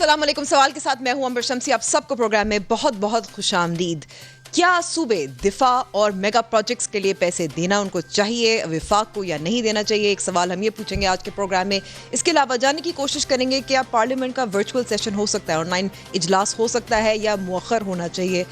अस्सलाम वालेकुम। सवाल के साथ मैं हूं अंबर शम्सी। आप सबको प्रोग्राम में बहुत बहुत खुश आमदीद। क्या सूबे दिफा और मेगा प्रोजेक्ट्स के लिए पैसे देना उनको चाहिए विफाक को या नहीं देना चाहिए? एक सवाल हम ये पूछेंगे आज के प्रोग्राम में। इसके अलावा जानने की कोशिश करेंगे कि आप पार्लियामेंट का वर्चुअल सेशन हो सकता है, ऑनलाइन इजलास हो सकता है या मुअख्खर होना चाहिए,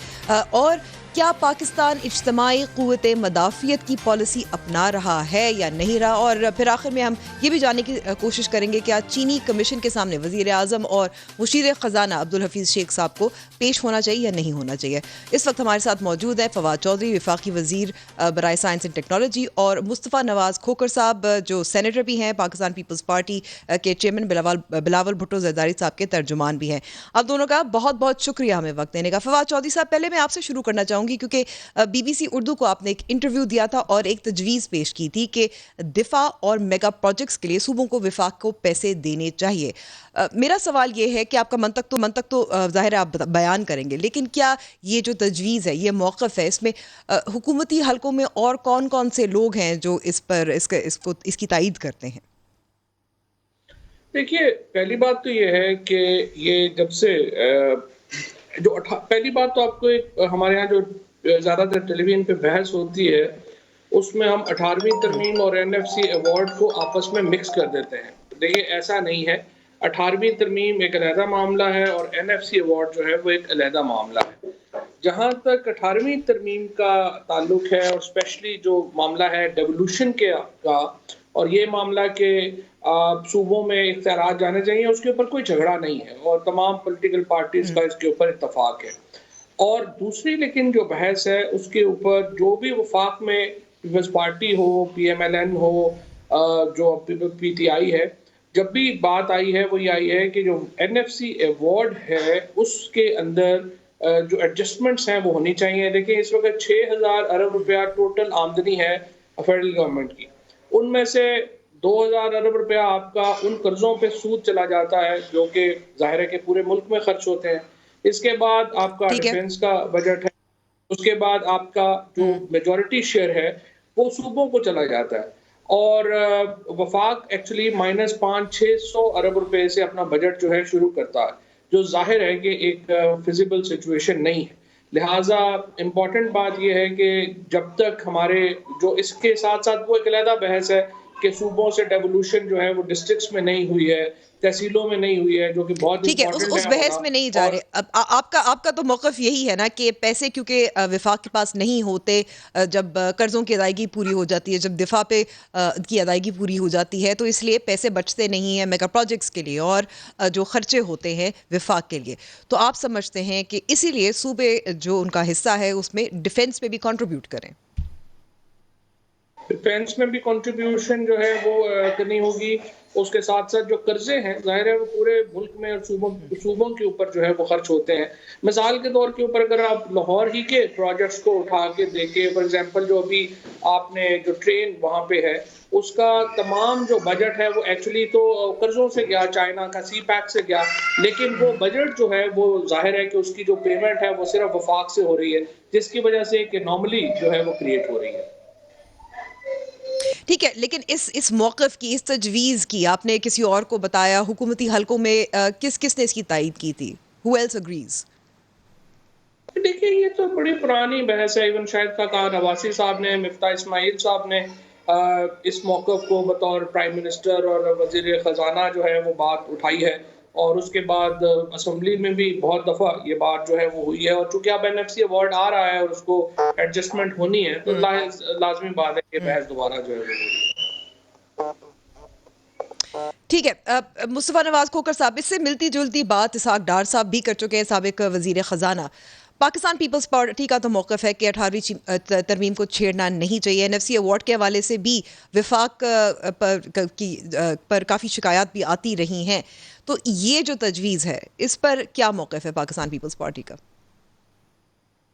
और क्या पाकिस्तान इज्तिमाई क़ुव्वत मदाफ़ियत की पॉलिसी अपना रहा है या नहीं रहा, और फिर आखिर में हम ये भी जानने की कोशिश करेंगे कि आज चीनी कमीशन के सामने वज़ीर आज़म और मुशीर ख़जाना अब्दुल हफीज़ शेख साहब को पेश होना चाहिए या नहीं होना चाहिए। इस वक्त हमारे साथ मौजूद है फवाद चौधरी, वफाकी वज़ीर बराए साइंस एंड टेक्नोलॉजी, और मुस्तफ़ा नवाज़ खोकर साहब जो सेनेटर भी हैं, पाकिस्तान पीपल्स पार्टी के चेयरमैन बिलावल भुट्टो ज़रदारी साहब के तर्जुमान भी हैं। आप दोनों का बहुत बहुत शुक्रिया हमें वक्त देने का। फवाद चौधरी साहब, पहले मैं आपसे शुरू करना चाहूँगी क्योंकि बीबीसी उर्दू को आपने एक इंटरव्यू दिया था और एक तजवीज़ पेश की थी कि दिफा और मेगा प्रोजेक्ट्स के लिए सूबों को विफाक को पैसे देने चाहिए। मेरा सवाल ये है कि आपका मंतक तो ज़ाहिर है आप बयान करेंगे, लेकिन क्या ये जो तजवीज़ है, ये मौक़िफ़ है, इसमें हुकूमती हलकों में और कौन कौन से लोग हैं जो इस पर इसकी तायीद करते हैं? देखिए, पहली बात तो ये है कि ये जब से पहली बात तो आपको एक हमारे यहाँ जो ज़्यादातर टेलीविज़न पे बहस होती है, उसमें हम 18वीं तरमीम और एनएफसी अवार्ड को आपस में मिक्स कर देते हैं। देखिए, ऐसा नहीं है। 18वीं तरमीम एक अलहदा मामला है और एनएफसी अवार्ड जो है वो एक अलहदा मामला है। जहाँ तक 18वीं तरमीम का ताल्लुक है और स्पेशली जो मामला है डेवोल्यूशन का, और ये मामला के सूबों में इख्तियारात जाने चाहिए, उसके ऊपर कोई झगड़ा नहीं है और तमाम पॉलिटिकल पार्टीज़ का इसके ऊपर इत्तफ़ाक़ है। और दूसरी लेकिन जो बहस है उसके ऊपर जो भी वफाक में पीपल्स पार्टी हो, पीएमएलएन हो, जो पीटीआई है, जब भी बात आई है वो ये आई है कि जो एनएफसी अवार्ड है उसके अंदर जो एडजस्टमेंट्स हैं वो होनी चाहिए। देखिए, इस वक्त 6000 अरब रुपया टोटल आमदनी है फेडरल गवर्नमेंट की। उनमें से 2000 अरब रुपया आपका उन कर्जों पे सूद चला जाता है जो कि ज़ाहिर है कि पूरे मुल्क में खर्च होते हैं। इसके बाद आपका ठीक है। डिफेंस का बजट है, उसके बाद आपका जो मेजॉरिटी शेयर है वो सूबों को चला जाता है, और वफाक एक्चुअली -500-600 अरब रुपए से अपना बजट जो है शुरू करता है, जो ज़ाहिर है कि एक फिजिबल सिचुएशन नहीं है। लिहाजा इम्पॉर्टेंट बात यह है कि जब तक हमारे जो इसके साथ-साथ वो एक अलहदा बहस है कि सूबों से डेवोल्यूशन जो है वो डिस्ट्रिक्ट्स में नहीं हुई है, तहसीलों में नहीं हुई है, जो कि बहुत ठीक है, इम्पॉर्टेंट उस है बहस होना। में नहीं जा रहे। और अब आपका तो मौक़िफ़ यही है ना कि पैसे क्योंकि विफाक के पास नहीं होते, जब कर्ज़ों की अदायगी पूरी हो जाती है, जब दिफा पे की अदायगी पूरी हो जाती है, तो इसलिए पैसे बचते नहीं हैं मेगा प्रोजेक्ट्स के लिए और जो खर्चे होते हैं विफाक के लिए। तो आप समझते हैं कि इसीलिए सूबे जो उनका हिस्सा है उसमें डिफेंस पे भी कंट्रीब्यूट करें। डिफेंस में भी कंट्रीब्यूशन जो है वो करनी होगी। उसके साथ-साथ जो कर्ज़े हैं, ज़ाहिर है वो पूरे मुल्क में और सूबों के ऊपर जो है वो खर्च होते हैं। मिसाल के तौर के ऊपर अगर आप लाहौर ही के प्रोजेक्ट्स को उठा के देखें, फॉर एग्ज़ाम्पल जो अभी आपने जो ट्रेन वहाँ पे है, उसका तमाम जो बजट है वो एक्चुअली तो कर्ज़ों से गया, चाइना का सी पैक से गया, लेकिन वो बजट जो है वो ज़ाहिर है कि उसकी जो पेमेंट है वो सिर्फ़ वफ़ाक से हो रही है, जिसकी वजह से एक एनोमली जो है वो क्रिएट हो रही है। ठीक है, लेकिन इस मौक़िफ़ की, इस तजवीज़ की आपने किसी और को बताया, हुकूमती हलकों में किस-किस ने इसकी तायीद की थी? हू एल्स एग्रीज़? देखिए, ये तो बड़ी पुरानी बहस है। इवन शाहिद खाकान नवाज़ी साहब ने, मिफ्ता इस्माइल साहब ने इस मौक़िफ़ को बतौर प्राइम मिनिस्टर और वज़ीर ख़ज़ाना जो है वो बात उठाई है, और उसके बाद असेंबली में भी बहुत दफ़ा ये बात जो है वो हुई है। और चूँकि अब एनएफसी अवार्ड आ रहा है और उसको एडजस्टमेंट होनी है, तो हुँ, लाज़मी बात है कि हुँ। बहस दोबारा जो है वो होगी। ठीक है। मुस्तफ़ा नवाज़ खोकर साहब, इससे मिलती-जुलती बात इसहाक डार साहब भी कर चुके हैं, साबिक वज़ीर ख़ज़ाना। पाकिस्तान पीपल्स पार्टी का तो मौक़िफ़ है कि 18वीं तरमीम को छेड़ना नहीं चाहिए। एनएफसी अवार्ड के हवाले से भी विफाक पर काफ़ी शिकायत भी आती रही हैं। तो ये जो तजवीज़ है, इस पर क्या मौक़िफ़ है पाकिस्तान पीपल्स पार्टी का?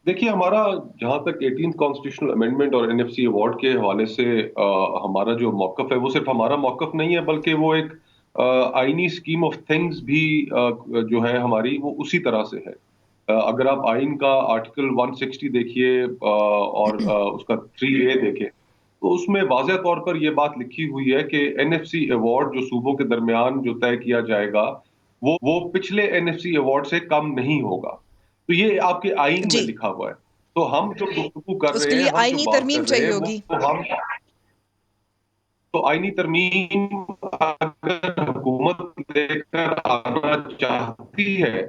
देखिए, हमारा जहाँ तक 18th कॉन्स्टिट्यूशनल अमेंडमेंट और एनएफसी अवार्ड के हवाले से हमारा जो मौक़िफ़ है वो सिर्फ हमारा मौक़िफ़ नहीं है, बल्कि वो एक आईनी स्कीम ऑफ थिंग्स भी जो है हमारी, वो उसी तरह से है। अगर आप आइन का आर्टिकल 160 देखिए और उसका 3A देखें, तो उसमें वाज़ह तौर पर ये बात लिखी हुई है कि एनएफसी अवार्ड जो सूबों के दरमियान जो तय किया जाएगा, وہ پچھلے NFC ایوارڈ سے کم نہیں ہوگا. تو یہ آپ کے آئین میں جی لکھا ہوا ہے. تو ہم جو گفتگو کر اس رہے کے ہیں, لیے ہم جو آئینی بات ترمیم کر رہے چاہیے ہیں ہوگی. تو آئینی ترمیم اگر حکومت لے کر آنا چاہتی ہے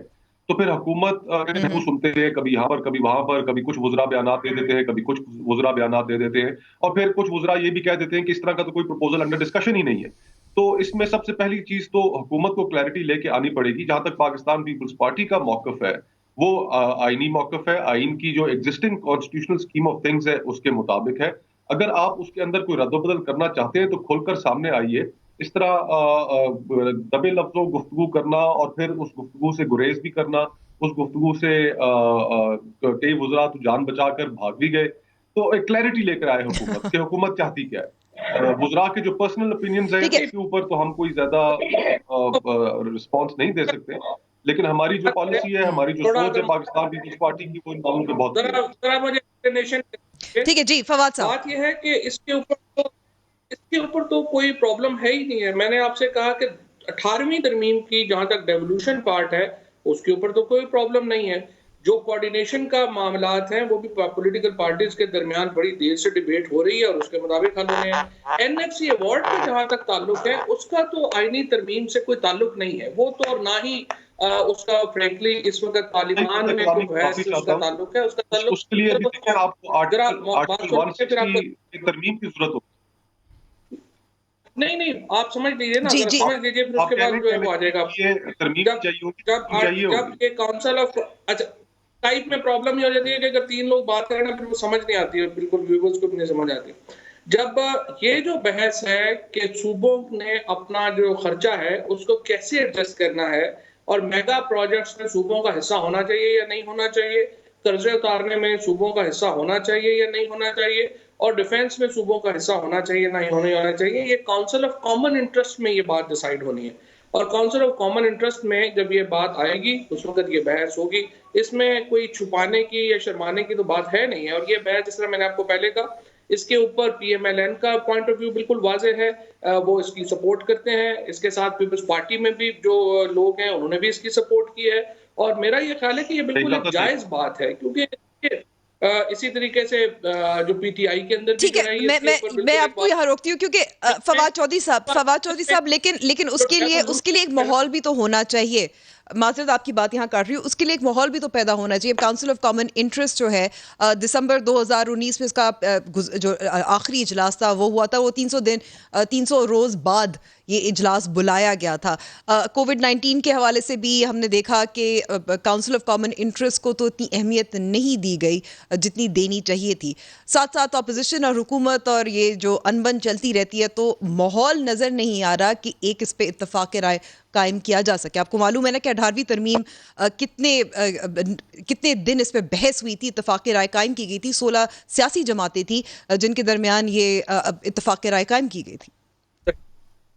تو پھر حکومت وہ سنتے ہیں کبھی یہاں پر کبھی وہاں پر, کبھی کچھ وزراء بیانات دے دیتے ہیں, کبھی کچھ وزراء بیانات دے دیتے ہیں, اور پھر کچھ وزراء یہ بھی کہہ دیتے ہیں کہ اس طرح کا تو کوئی پروپوزل انڈر ڈسکشن ہی نہیں ہے. تو اس میں سب سے پہلی چیز تو حکومت کو کلیئرٹی لے کے آنی پڑے گی. جہاں تک پاکستان پیپلز پارٹی کا موقف ہے وہ آئینی موقف ہے, آئین کی جو existing constitutional scheme of things ہے اس کے مطابق ہے. اگر آپ اس کے اندر کوئی رد و بدل کرنا چاہتے ہیں تو کھل کر سامنے آئیے. اس طرح دبے لفظوں گفتگو کرنا اور پھر اس گفتگو سے گریز بھی کرنا, اس گفتگو سے کئی وزراء تو جان بچا کر بھاگ بھی گئے. تو ایک کلیئرٹی لے کر آئے حکومت کہ حکومت چاہتی کیا ہے. وزراء کے جو پرسنل اوپینینز ہیں ٹھیک ہے. اس کے اوپر تو ہم کوئی زیادہ رسپانس نہیں دے سکتے, لیکن ہماری جو پالیسی ہے, ہماری جو سوچ ہے پاکستان پیپلز پارٹی کی, وہ ان معاملوں پہ بہت کلیئر ہے. ذرا مجھے ایکسپلینیشن. ٹھیک ہے جی فواد صاحب. بات یہ ہے کہ اس کے اوپر تو کوئی پرابلم ہے ہی نہیں ہے. میں نے آپ سے کہا کہ 18ویں ترمیم کی جہاں تک ڈیولوشن پارٹ ہے اس کے اوپر تو کوئی پرابلم نہیں ہے. جو کوارڈینیشن کا معاملات ہیں وہ بھی پولیٹیکل پارٹیز کے درمیان بڑی دیر سے ڈیبیٹ ہو رہی ہے اور اس کے مطابق حل ہونے ہیں. NFC ایوارڈ کا جہاں تک تعلق ہے اس کا تو آئینی ترمیم سے کوئی تعلق نہیں ہے. وہ تو اور نہ ہی اس کا فرینکلی اس وقت پارلیمان میں کوئی بحث اس کا تعلق ہے. اس کا تعلق اس کے لیے ابھی دیکھیں آپ کو آرٹیکل 160 کی ترمیم کی ضرورت ہوگی. نہیں آپ سمجھ لیجیے نا, جی ذرا جی سمجھ لیجیے, پھر اس کے بعد جو ہے وہ آ جائے گا. ترمیم چاہیے جب یہ کاؤنسل آف اچھا ٹائپ میں پرابلم یہ ہو جاتی ہے کہ اگر 3 لوگ بات کریں نا پھر وہ سمجھ نہیں آتی ہے, بالکل ویورز کو بھی نہیں سمجھ آتی. جب یہ جو بحث ہے کہ صوبوں نے اپنا جو خرچہ ہے اس کو کیسے ایڈجسٹ کرنا ہے اور میگا پروجیکٹس میں صوبوں کا حصہ ہونا چاہیے یا نہیں ہونا چاہیے, قرضے اتارنے میں صوبوں کا حصہ ہونا چاہیے یا نہیں ہونا چاہیے, اور ڈیفنس میں صوبوں کا حصہ ہونا چاہیے نہیں ہونا چاہیے, یہ کاؤنسل آف کامن انٹرسٹ میں یہ بات ڈیسائیڈ ہونی ہے. اور کاؤنسل آف کامن انٹرسٹ میں جب یہ بات آئے گی اس وقت یہ بحث ہوگی. اس میں کوئی چھپانے کی یا شرمانے کی تو بات ہے نہیں ہے. اور یہ بحث جس طرح میں نے آپ کو پہلے کہا اس کے اوپر PMLN کا پوائنٹ آف ویو بالکل واضح ہے, وہ اس کی سپورٹ کرتے ہیں. اس کے ساتھ پیپلز پارٹی میں بھی جو لوگ ہیں انہوں نے بھی اس کی سپورٹ کی ہے, اور میرا یہ خیال ہے کہ یہ بالکل ایک جائز بات ہے, کیونکہ اسی طریقے سے جو PTI کے اندر بھی ٹھیک جو ہے, ہے یہ اس کے اوپر میں بالکل آپ کو یہاں روکتی ہوں کیونکہ فواد چودھری صاحب لیکن اس کے لیے ایک ماحول بھی تو ہونا چاہیے. معذرت آپ کی بات یہاں کر رہی ہوں, اس کے لیے ایک ماحول بھی تو پیدا ہونا چاہیے. کاؤنسل آف کامن انٹرسٹ جو ہے دسمبر 2019 میں اس کا جو آخری اجلاس تھا وہ ہوا تھا, وہ 300 روز بعد یہ اجلاس بلایا گیا تھا. کووڈ-19 کے حوالے سے بھی ہم نے دیکھا کہ کاؤنسل آف کامن انٹرسٹ کو تو اتنی اہمیت نہیں دی گئی جتنی دینی چاہیے تھی. ساتھ ساتھ اپوزیشن اور حکومت اور یہ جو انبن چلتی رہتی ہے, تو ماحول نظر نہیں آ رہا کہ ایک اس پہ اتفاق رائے قائم کیا جا سکے. آپ کو معلوم ہے نا کہ 18ویں ترمیم کتنے دن اس پہ بحث ہوئی تھی, اتفاق رائے قائم کی گئی تھی. 16 سیاسی جماعتیں تھیں جن کے درمیان یہ اتفاق رائے قائم کی گئی تھی.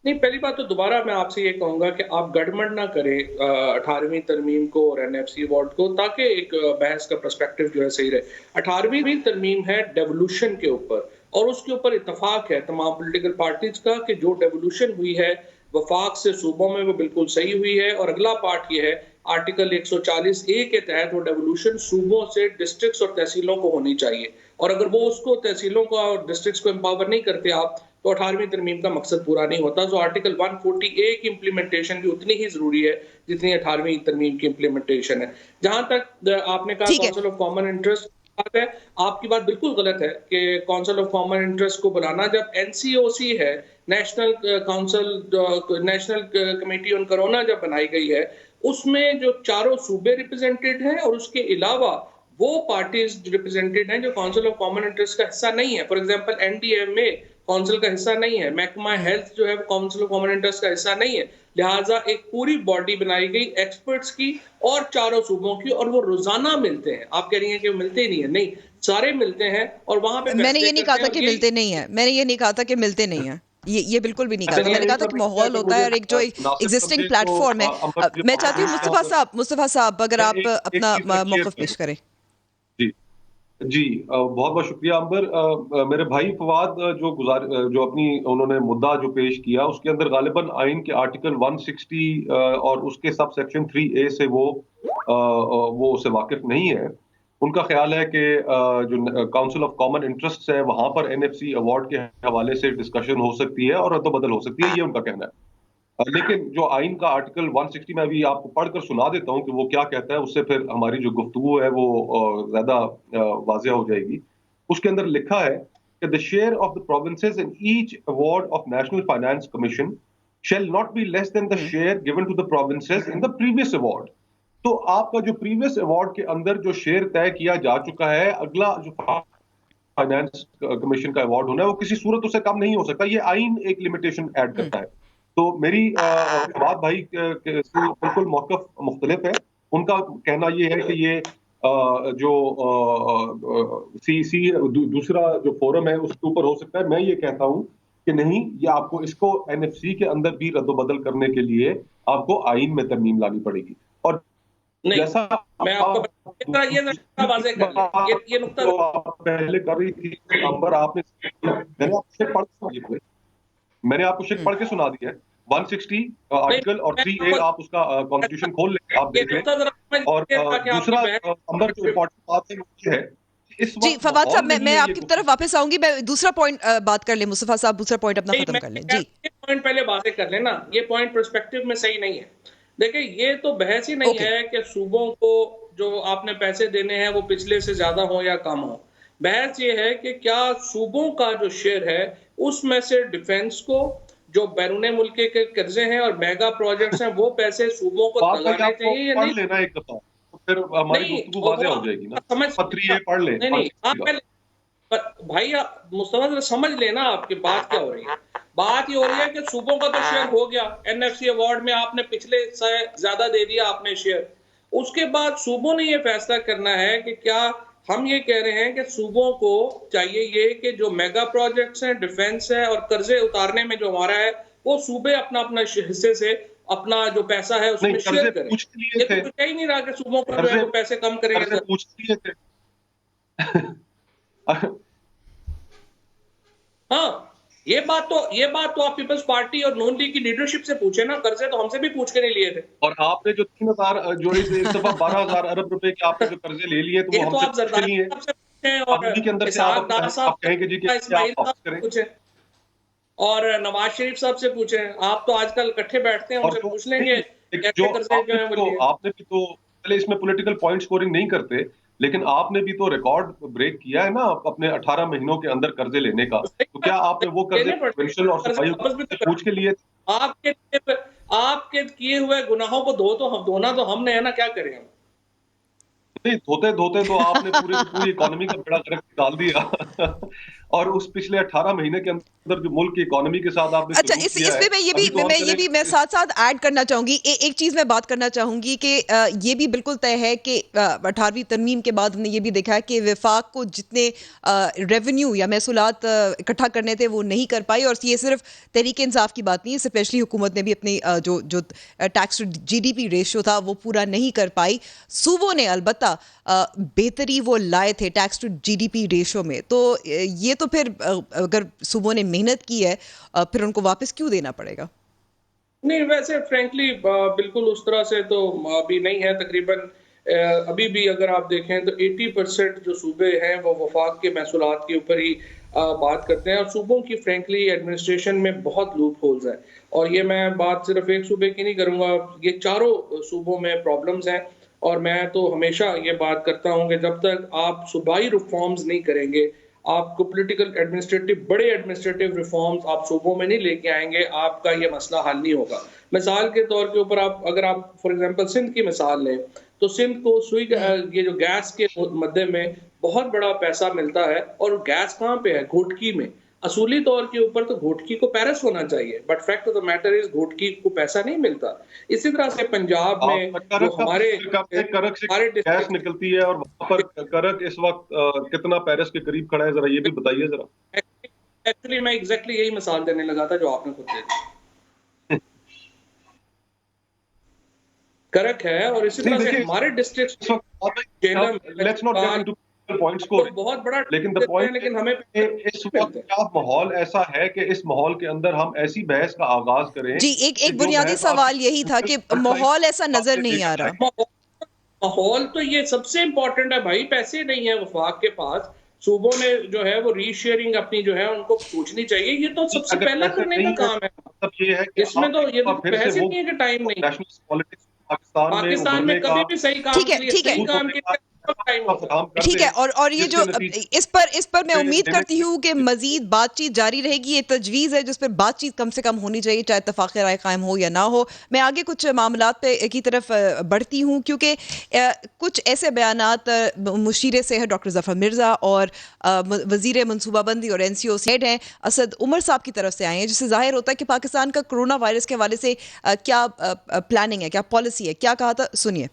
نہیں, پہلی بات تو دوبارہ میں آپ سے یہ کہوں گا کہ آپ گڑبڑ نہ کریں 18ویں ترمیم کو اور NFC ایوارڈ کو, تاکہ ایک بحث کا پرسپیکٹو جو ہے صحیح رہے. 18ویں ترمیم ہے ڈیولوشن کے اوپر, اور اس کے اوپر اتفاق ہے تمام پولیٹیکل پارٹیز کا کہ جو ڈیولوشن ہوئی ہے وفاق سے صوبوں میں وہ بالکل صحیح ہوئی ہے. اور اگلا پارٹ یہ ہے آرٹیکل 140A کے تحت وہ ڈیولوشن صوبوں سے ڈسٹرکٹس اور تحصیلوں کو ہونی چاہیے, اور اگر وہ اس کو تحصیلوں کو اور ڈسٹرکٹس کو امپاور نہیں کرتے آپ تو 18ویں ترمیم کا مقصد پورا نہیں ہوتا. تو آرٹیکل 140A کی امپلیمنٹیشن بھی اتنی ہی ضروری ہے جتنی 18ویں ترمیم کی امپلیمنٹیشن ہے. جہاں تک آپ نے کہا کونسل آف کامن انٹرسٹ ہے, آپ کی بات بالکل غلط ہے کہ کونسل آف کامن انٹرسٹ کو بلانا, جب NCOC ہے نیشنل کمیٹی آن کرونا جب بنائی گئی ہے اس میں جو چاروں صوبے ریپرزینٹڈ ہیں اور اس کے علاوہ وہ پارٹیز ریپرزینٹڈ ہیں جو کونسل آف کامن انٹرسٹ کا حصہ نہیں ہے. فار ایگزامپل NDMA کونسل کا حصہ نہیں ہے, محکمہ ہیلتھ جو ہے کونسل آف کامن انٹرسٹ کا حصہ نہیں ہے. لہٰذا ایک پوری باڈی بنائی گئی ایکسپرٹس کی اور چاروں صوبوں کی, اور وہ روزانہ ملتے ہیں. آپ کہہ رہی ہیں کہ وہ ملتے ہی نہیں ہیں, نہیں, سارے ملتے ہیں اور وہاں پہ میں نے یہ نہیں کہا تھا کہ ملتے نہیں ہیں, میں نے یہ نہیں کہا تھا کہ ملتے نہیں ہیں, یہ بالکل بھی نہیں کہا تھا. میں نے کہا تھا کہ ماحول ہوتا ہے اور ایک جو ایگزسٹنگ پلیٹ فارم ہے. میں چاہتی ہوں مصطفیٰ صاحب اگر آپ اپنا موقف پیش کریں. जी बहुत बहुत शुक्रिया अंबर। मेरे भाई फवाद जो अपनी उन्होंने मुद्दा जो पेश किया उसके अंदर गालिबन आइन के आर्टिकल 160 और उसके सब सेक्शन 3A से वो उससे वाकिफ नहीं है। उनका ख्याल है कि जो काउंसिल ऑफ कॉमन इंटरेस्ट है वहां पर एनएफसी अवार्ड के हवाले से डिस्कशन हो सकती है और रद्दोबदल हो सकती है, ये उनका कहना है। लेकिन जो आइन का आर्टिकल 160 में अभी आपको पढ़कर सुना देता हूं कि वो क्या कहता है, उससे फिर हमारी जो गुफ्तगू है वो ज्यादा वाज़ेह हो जाएगी। उसके अंदर लिखा है कि the share of the provinces in each award of National Finance Commission shall not be less than the share given to the provinces in the previous award. तो आपका जो प्रीवियस अवार्ड के अंदर जो शेयर तय किया जा चुका है, अगला जो फाइनेंस कमीशन का अवार्ड होना है वो किसी सूरत उससे कम नहीं हो सकता। ये आइन एक लिमिटेशन ऐड करता है। तो मेरी फवाद भाई से बिल्कुल मौक़िफ़ मुख्तलिफ है। उनका कहना ये है कि ये जो सी दूसरा जो फोरम है उसके ऊपर हो सकता है। मैं ये कहता हूँ कि नहीं, ये आपको इसको एनएफसी के अंदर भी रद्दोबदल करने के लिए आपको आइन में तरमीम लानी पड़ेगी। और नहीं, जैसा मैं आपको ये वाज़ेह कर लें, ये नुक्ता तो आप पहले कर रही थी अंबर, आपने मैंने आपको शेर पढ़ के सुना दिया है 160 आर्टिकल और 3A, आप उसका कॉन्स्टिट्यूशन खोल लें, आप देख लें। और दूसरा अंबर जो इम्पोर्टेंट बात है वो ये है, इस जी वक्त फवाद साहब, मैं ये आपकी तरफ वापस आऊंगी। मैं दूसरा पॉइंट बात कर ले, मुस्तफा साहब दूसरा पॉइंट अपना खत्म कर लें। जी ये पॉइंट पहले बातें कर लेना, ये पॉइंट पर्सपेक्टिव में सही नहीं है। देखिए, ये तो बहस ही नहीं है कि सूबों को जो आपने पैसे देने हैं वो पिछले से ज्यादा हो या कम हो। बहस ये है कि क्या सूबों का जो शेयर है उसमें से डिफेंस को, जो बैरून मुल्क के कर्जे हैं और मेगा प्रोजेक्ट्स हैं, वो पैसे सूबों को लगाने चाहिए या पढ़ नहीं? लेना एक दफा, तो फिर हमारी गुफ्तगू वाज़ेह हो जाएगी ना। समझ पत्री ये पढ़ लें, नहीं, आप पहले भाई मुस्तफा जरा समझ लेना आपकी बात क्या हो रही है। बात ये हो रही है कि सूबों का तो शेयर हो गया, एनएफसी अवार्ड में आपने पिछले से ज्यादा दे दिया आपने शेयर। उसके बाद सूबों ने ये फैसला करना है कि क्या हम ये कह रहे हैं कि सूबों को चाहिए ये कि जो मेगा प्रोजेक्ट्स हैं, डिफेंस है और कर्जे उतारने में जो हमारा है, वो सूबे अपना अपना हिस्से से अपना जो पैसा है उसमें शेयर करें। ये तो कुछ ही नहीं रहा कि सूबों को जो है वो पैसे कम करेंगे। पूछ लिए थे हाँ, ये बात तो आप पीपल्स पार्टी और नून लीग की लीडरशिप से पूछे ना, कर्जे तो हमसे भी पूछ के नहीं लिए थे। और आपने जो 3000 जो इस दफा 12,000 अरब रुपए के आपने जो कर्जे ले लिए, तो ये वो तो आप हमसे पूछे नहीं है। जरदारी साहब से पूछें और अभी के अंदर से इसहाक डार साहब आप कहेंगे जी कि इस्माइल आप साहब वापस से करें। पूछें और नवाज शरीफ साहब से पूछें। आप तो आजकल इकट्ठे बैठते हैं, और उनसे जो पूछ लेंगे जो कैसे कर्जे जो है वो लिए। आपने भी तो पहले इसमें पॉलिटिकल पॉइंट स्कोरिंग नहीं करते, लेकिन आपने भी तो रिकॉर्ड ब्रेक किया है ना अपने 18 महीनों के अंदर कर्जे लेने का। तो क्या आपने वो कर्जे प्रोविंशियल और सूबाई हुकूमत से पूछ के लिए? आपके किए हुए गुनाहों को धोना तो हमने है ना, क्या करें हम? नहीं, धोते धोते तो आपने पूरी इकोनॉमी का बेड़ा गर्क डाल दिया और उस पिछले 18 महीने के अंदर जो मुल्क की इकोनॉमी के साथ आपने अच्छा, इसमें मैं साथ साथ ऐड करना चाहूंगी, एक चीज मैं बात करना चाहूंगी कि ये भी बिल्कुल तय है कि 18वीं तरमीम के बाद हमने ये भी देखा है कि वफाक को जितने रेवेन्यू या महसूलात इकट्ठा करने थे वो नहीं कर पाई। और ये सिर्फ तहरीक इंसाफ की बात नहीं है, स्पेशली हुकूमत ने भी अपनी जो टैक्स टू जीडीपी रेशियो था वो पूरा नहीं कर पाई। सूबों ने अलबत्ता बेहतरी वो लाए थे टैक्स टू जीडीपी रेशियो में। तो ये तो फिर अगर सूबों ने मेहनत की है फिर उनको वापस क्यों देना पड़ेगा? नहीं, वैसे फ्रैंकली बिल्कुल उस तरह से तो अभी नहीं है। तकरीबन अभी भी अगर आप देखें तो 80% जो सूबे हैं वो वफाक के महसूलात के ऊपर ही बात करते हैं। और सूबों की फ्रैंकली एडमिनिस्ट्रेशन में बहुत लूप होल्स है। और ये मैं बात सिर्फ एक सूबे की नहीं करूँगा, ये चारों सूबों में प्रॉब्लम्स हैं। और मैं तो हमेशा ये बात करता हूँ कि जब तक आप सूबाई रिफॉर्म्स नहीं करेंगे, आपको पॉलिटिकल बड़े एडमिनिस्ट्रेटिव रिफॉर्म्स आप सूबों में नहीं लेके आएंगे, आपका ये मसला हल नहीं होगा। मिसाल के तौर के ऊपर अगर आप फॉर एग्जांपल सिंध की मिसाल लें, तो सिंध को ये जो गैस के मद्दे में बहुत बड़ा पैसा मिलता है। और गैस कहाँ पे है? घोटकी में। असूली तौर के ऊपर तो घोटकी को पैरिस होना चाहिए, but fact of the matter is Ghotki को पैसा नहीं मिलता। इसी तरह से पंजाब में जो हमारे गैस निकलती है और वहां पर करक इस वक्त कितना पेरिस के करीब खड़ा है, जरा ये भी बताइए जरा। एक्चुअली मैं एग्जैक्टली यही मिसाल देने लगा था जो आपने खुद दे दी। करक है और इसी तरह से हमारे district let's not get into point تو بہت بڑا لیکن دا دیتے ہیں، پوائنٹ لیکن ہمیں اس وقت کیا ماحول ایسا ہے کہ اس ماحول کے اندر ہم ایسی بحث کا آغاز کریں جی کہ ایک جو بنیادی بحث آپ سوال یہی تھا کہ ماحول ایسا نظر نہیں آ رہا. ماحول تو یہ سب سے امپورٹنٹ ہے بھائی. پیسے نہیں ہے وفاق کے پاس. صوبوں نے جو ہے وہ ری شیئرنگ اپنی جو ہے ان کو سوچنی چاہیے. یہ تو سب سے پہلا کرنے کا کام ہے. مطلب یہ ہے کہ اس میں تو یہ تو پھر سے بحث ہی وہ نہیں ہے کہ ٹائم نہیں. نیشنل پالیٹکس پاکستان میں کبھی بھی صحیح کام کے لیے ٹھیک ہے صحیح کام کے لیے ٹائم ہوتا ہے. ٹھیک ہے. اور یہ جو اس پر میں امید کرتی ہوں کہ مزید بات چیت جاری رہے گی. یہ تجویز ہے جس پہ بات چیت کم سے کم ہونی چاہیے, چاہے اتفاق رائے قائم ہو یا نہ ہو. میں آگے کچھ معاملات پہ کی طرف بڑھتی ہوں, کیونکہ کچھ ایسے بیانات مشیر سے ہے ڈاکٹر ظفر مرزا اور وزیر منصوبہ بندی اور NCO ہیڈ ہیں اسد عمر صاحب کی طرف سے آئے ہیں, جس سے ظاہر ہوتا ہے کہ پاکستان کا کرونا وائرس کے حوالے سے کیا پلاننگ ہے, کیا پالیسی ہے. کیا کہا تھا سنیے.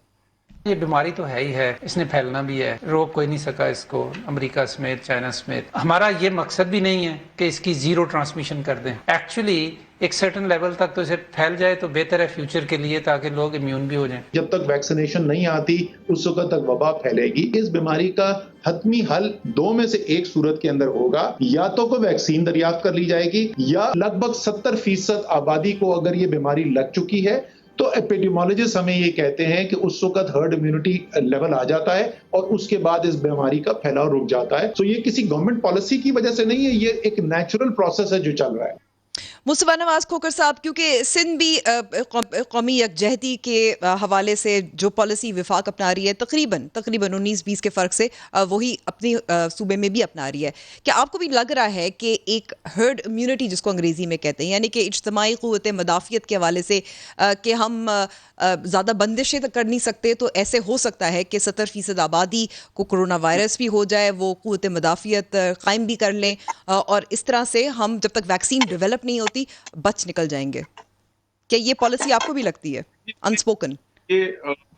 یہ بیماری تو ہے ہی ہے, اس نے پھیلنا بھی ہے, روک کوئی نہیں سکا اس کو, امریکہ سمیت چائنا سمیت. ہمارا یہ مقصد بھی نہیں ہے کہ اس کی زیرو ٹرانسمیشن کر دیں. ایکچولی ایک سرٹن لیول تک تو اسے پھیل جائے تو بہتر ہے فیوچر کے لیے, تاکہ لوگ امیون بھی ہو جائیں. جب تک ویکسینیشن نہیں آتی اس وقت تک وبا پھیلے گی. اس بیماری کا حتمی حل دو میں سے ایک صورت کے اندر ہوگا, یا تو کوئی ویکسین دریافت کر لی جائے گی, یا لگ بھگ 70% آبادی کو اگر یہ بیماری لگ چکی ہے تو ایپیڈیمولوجسٹ ہمیں یہ کہتے ہیں کہ اس وقت ہرڈ امیونٹی لیول آ جاتا ہے اور اس کے بعد اس بیماری کا پھیلاؤ رک جاتا ہے. تو یہ کسی گورنمنٹ پالیسی کی وجہ سے نہیں ہے, یہ ایک نیچرل پروسیس ہے جو چل رہا ہے. مصطفیٰ نواز کھوکر صاحب, کیونکہ سندھ بھی قومی یکجہتی کے حوالے سے جو پالیسی وفاق اپنا رہی ہے تقریباً 19-20 کے فرق سے وہی اپنی صوبے میں بھی اپنا رہی ہے, کیا آپ کو بھی لگ رہا ہے کہ ایک ہرڈ امیونٹی جس کو انگریزی میں کہتے ہیں, یعنی کہ اجتماعی قوت مدافعت کے حوالے سے کہ ہم زیادہ بندشیں کر نہیں سکتے, تو ایسے ہو سکتا ہے کہ 70% آبادی کو کرونا وائرس بھی ہو جائے, وہ قوت مدافعت قائم بھی کر لیں, اور اس طرح سے ہم جب تک ویکسین ڈیولپ نہیں ہوتی بچ نکل جائیں گے. کیا یہ پالیسی آپ کو بھی لگتی ہے انسپوکن؟ یہ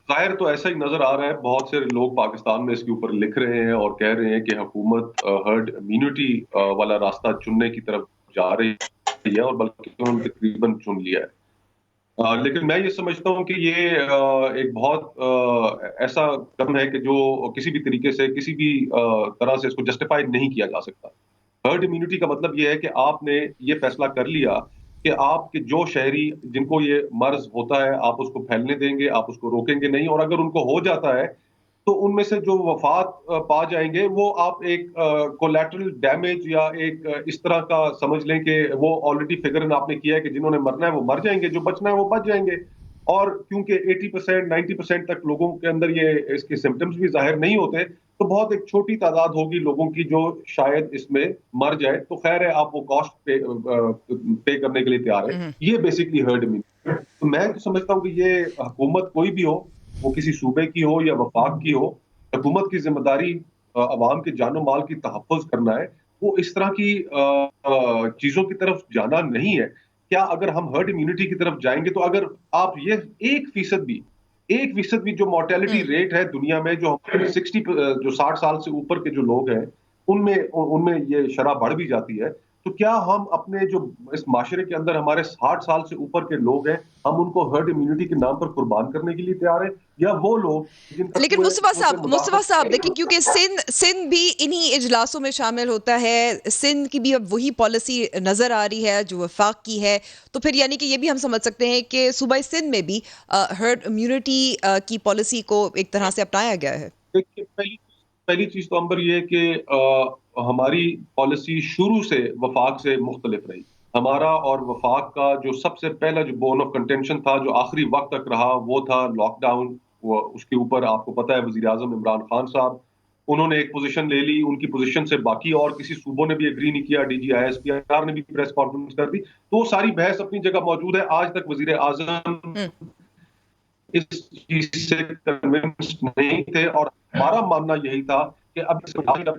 ظاہر تو ایسا ہی نظر آ رہا ہے. بہت سے لوگ پاکستان میں اس کے اوپر لکھ رہے ہیں اور کہہ رہے ہیں کہ حکومت ہرڈ امیونٹی والا راستہ چننے کی طرف جا رہی ہے, اور بلکہ انہوں نے تقریباً چن لیا ہے. لیکن میں یہ سمجھتا ہوں کہ یہ ایک بہت ایسا قدم ہے کہ جو کسی بھی طریقے سے کسی بھی طرح سے اس کو جسٹیفائی نہیں کیا جا سکتا. ہرڈ امیونٹی کا مطلب یہ ہے کہ آپ نے یہ فیصلہ کر لیا کہ آپ کے جو شہری جن کو یہ مرض ہوتا ہے آپ اس کو پھیلنے دیں گے, آپ اس کو روکیں گے نہیں, اور اگر ان کو ہو جاتا ہے تو ان میں سے جو وفات پا جائیں گے وہ آپ ایک کولیٹرل ڈیمیج یا ایک اس طرح کا سمجھ لیں کہ وہ آلریڈی فگر آپ نے کیا ہے کہ جنہوں نے مرنا ہے وہ مر جائیں گے, جو بچنا ہے وہ بچ جائیں گے. اور کیونکہ 80% 90% تک لوگوں کے اندر یہ اس کے سمٹمز بھی ظاہر نہیں ہوتے, تو بہت ایک چھوٹی تعداد ہوگی لوگوں کی جو شاید اس میں مر جائے, تو خیر ہے آپ وہ کاسٹ پے کرنے کے لیے تیار ہے. یہ بیسکلی ہرڈ امیونٹی. تو میں سمجھتا ہوں کہ یہ حکومت کوئی بھی ہو, وہ کسی صوبے کی ہو یا وفاق کی ہو, حکومت کی ذمہ داری عوام کے جان و مال کی تحفظ کرنا ہے. وہ اس طرح کی چیزوں کی طرف جانا نہیں ہے. کیا اگر ہم ہرڈ امیونٹی کی طرف جائیں گے تو اگر آپ یہ 1% بھی جو مورٹیلٹی ریٹ ہے دنیا میں, جو 60 سال سے اوپر کے جو لوگ ہیں ان میں یہ شرح بڑھ بھی جاتی ہے, تو کیا ہم اپنے جو اس معاشرے کے اندر ہمارے 60 سال سے اوپر کے لوگ ہیں, ہم ان کو ہرڈ امیونٹی کے نام پر قربان کرنے کے لیے تیار ہیں, یا وہ لوگ جن کا لیکن مصطفیٰ صاحب دیکھیں, کیونکہ سندھ بھی انہی اجلاسوں میں شامل ہوتا ہے, سندھ کی بھی اب وہی پالیسی نظر آ رہی ہے جو وفاق کی ہے, تو پھر یعنی کہ یہ بھی ہم سمجھ سکتے ہیں کہ صوبہ سندھ میں بھی ہرڈ امیونٹی کی پالیسی کو ایک طرح سے اپنایا گیا ہے. پہلی چیز تو امبر یہ کہ ہماری پالیسی شروع سے وفاق سے مختلف رہی. ہمارا اور وفاق کا جو سب سے پہلا جو بون آف کنٹینشن تھا, جو آخری وقت تک رہا, وہ تھا لاک ڈاؤن. اس کے اوپر آپ کو پتا ہے وزیر اعظم عمران خان صاحب انہوں نے ایک پوزیشن لے لی, ان کی پوزیشن سے باقی اور کسی صوبوں نے بھی ایگری نہیں کیا, DG ISPR نے بھی پریس کانفرنس کر دی. تو ساری بحث اپنی جگہ موجود ہے. آج تک وزیر اعظم اس چیز سے کنونس نہیں تھے, اور ہمارا ماننا یہی تھا کہ اب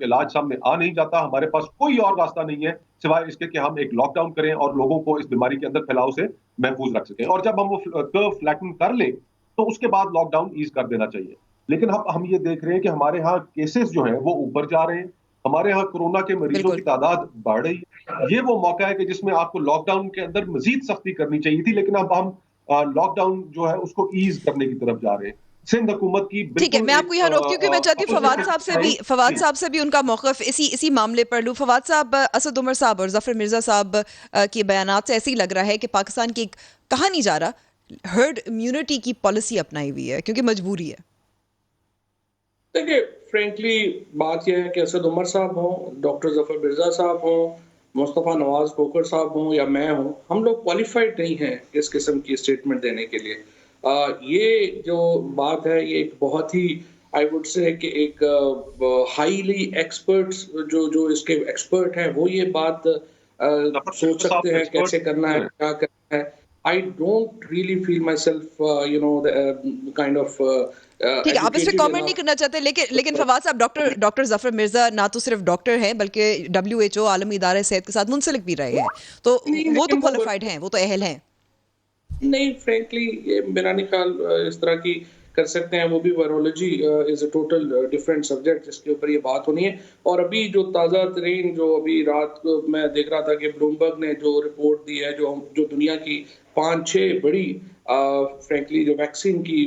علاج سامنے آ نہیں جاتا, ہمارے پاس کوئی اور راستہ نہیں ہے سوائے اس کے کہ ہم ایک لاک ڈاؤن کریں اور لوگوں کو اس بیماری کے اندر پھیلاؤ سے محفوظ رکھ سکیں, اور جب ہم وہ کرو فلیٹن کر لیں تو اس کے بعد لاک ڈاؤن ایز کر دینا چاہیے. لیکن اب ہم یہ دیکھ رہے ہیں کہ ہمارے ہاں کیسز جو ہیں وہ اوپر جا رہے ہیں, ہمارے ہاں کورونا کے مریضوں کی تعداد بڑھ رہی ہے. یہ وہ موقع ہے کہ جس میں آپ کو لاک ڈاؤن کے اندر مزید سختی کرنی چاہیے تھی, لیکن اب ہم لاک ڈاؤن جو ہے اس کو ایز کرنے کی طرف جا رہے ہیں. सिंध हुकूमत की ठीक है, मैं आपको यहाँ रोकती हूँ क्योंकि मैं चाहती हूँ फवाद साहब से भी उनका मौक़िफ़ इसी मामले पर लूँ। फवाद साहब, असद उमर साहब और ज़फ़र मिर्ज़ा साहब के बयानात से ऐसे ही लग रहा है कि पाकिस्तान की कहा नहीं जा रहा हर्ड इम्यूनिटी की पॉलिसी अपनाई हुई है क्योंकि मजबूरी है। देखिए, फ्रेंकली बात यह है कि असद उमर साहब हों, डॉक्टर ज़फ़र मिर्ज़ा साहब हों, मुस्तफ़ा नवाज़ खोखर साहब हों या मैं हूँ, हम लोग क्वालिफाइड नहीं हैं इस किस्म की स्टेटमेंट देने के लिए। ये जो बात है, ये एक बहुत ही आई वुड से कि एक हाईली एक्सपर्ट्स जो इसके एक्सपर्ट हैं, वो ये बात सोच सकते हैं कैसे करना है, क्या करना है। I don't really feel my self kind of ठीक है, आप इस पे कमेंट नहीं करना चाहते, लेकिन फवाद साहब, डॉक्टर ज़फ़र मिर्ज़ा ना तो सिर्फ डॉक्टर हैं बल्कि WHO आलमी इदारे सेहत के साथ मुंसलिक भी रहे हैं, तो वो तो क्वालिफाइड हैं, वो तो अहल हैं। नहीं, फ्रेंकली ये मेरा नहीं ख्याल इस तरह की कर सकते हैं। वो भी virology is a total different subject जिसके ऊपर ये बात होनी है। और अभी जो ताज़ा तरीन जो अभी रात को मैं देख रहा था कि ब्लूमबर्ग ने जो रिपोर्ट दी है, जो दुनिया की 5-6 बड़ी फ्रेंकली जो वैक्सीन की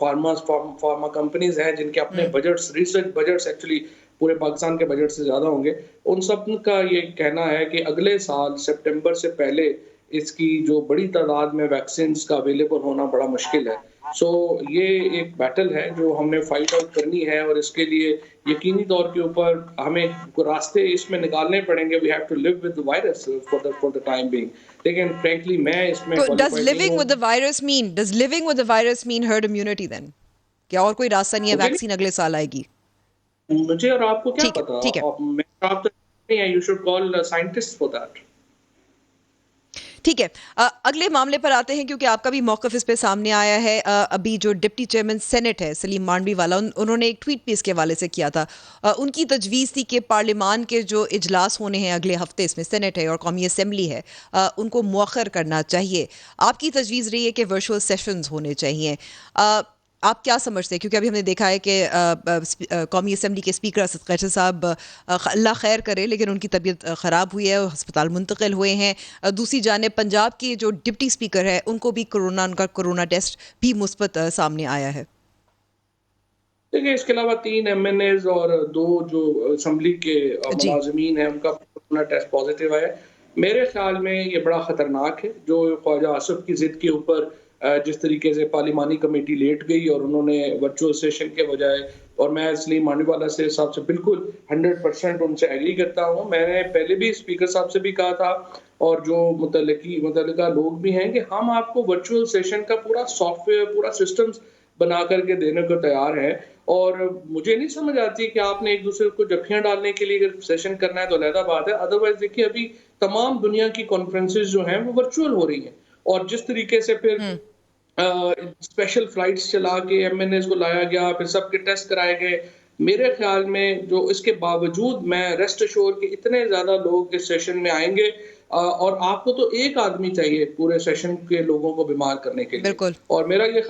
फार्मा कंपनीज हैं जिनके अपने बजट्स, रिसर्च बजट्स एक्चुअली पूरे पाकिस्तान के बजट से ज़्यादा होंगे, उन सब का ये कहना है कि अगले साल सितंबर से पहले इसकी जो बड़ी तादाद में वैक्सीन्स का अवेलेबल होना बड़ा मुश्किल है। सो ये एक बैटल है जो हमने फाइट आउट करनी है और इसके लिए यकीनी तौर के ऊपर हमें रास्ते इसमें निकालने पड़ेंगे। We have to live with the virus for the time being. लेकिन फ्रैंकली मैं इसमें तो डज qualified नहीं लिविंग हूं। With the virus mean herd immunity then? क्या और कोई रास्ता नहीं है, मुझे वैक्सीन अगले साल आएगी? मुझे और आपको क्या ठीक है, पता? ठीक है। आप तो नहीं है, you should call scientist for that. ठीक है, अगले मामले पर आते हैं क्योंकि आपका भी मौक़िफ़ इस पे सामने आया है। अभी जो डिप्टी चेयरमैन सेनेट है सलीम मांडवी वाला, उन्होंने एक ट्वीट भी इसके हवाले से किया था। उनकी तजवीज़ थी कि पार्लियामान के जो इजलास होने हैं अगले हफ्ते, इसमें सेनेट है और कौमी असम्बली है, उनको मौखर करना चाहिए। आपकी तजवीज़ रही है कि वर्चुअल सेशंस होने चाहिए। आप क्या समझते हैं, क्योंकि अभी हमने देखा है कि कौमी असम्बली के स्पीकर असद कैसर साहब, अल्लाह खैर करे, लेकिन उनकी तबीयत ख़राब हुई है, अस्पताल मुंतकिल हुए हैं। दूसरी जानिब पंजाब के जो डिप्टी स्पीकर है उनको भी उनका कोरोना टेस्ट भी मुस्बत सामने आया है। देखिए, इसके अलावा 3 MNAs और 2 जो असम्बली के जी, मुलाजमीन हैं उनका कोरोना टेस्ट पॉजिटिव आया है। मेरे ख्याल में ये बड़ा ख़तरनाक है जो ख्वाजा आसिफ की ज़िद के ऊपर जिस तरीके से पार्लिमानी कमेटी लेट गई और उन्होंने वर्चुअल सेशन के बजाय, और मैं सलीम मांडवीवाला से साहब से बिल्कुल 100% उनसे एग्री करता हूँ। मैंने पहले भी स्पीकर साहब से भी कहा था और जो मुतल्लिका लोग भी हैं कि हम आपको वर्चुअल सेशन का पूरा सॉफ्टवेयर, पूरा सिस्टम्स बना करके देने को तैयार है। और मुझे नहीं समझ आती कि आपने एक दूसरे को जफ्फियां डालने के लिए अगर सेशन करना है तो अलहदा बात है। अदरवाइज देखिए, अभी तमाम दुनिया की कॉन्फ्रेंसेस जो हैं वो वर्चुअल हो रही हैं और जिस तरीके से फिर स्पेशल फ्लाइट्स चला के MNAs को लाया गया, फिर सबके टेस्ट कराए गए। मेरे ख्याल में जो इसके बावजूद मैं रेस्ट एश्योर कि इतने ज़्यादा लोग इस सेशन में आएंगे और आपको तो एक आदमी चाहिए पूरे सेशन के लोगों को बीमार करने के लिए। बिल्कुल। और मेरा ये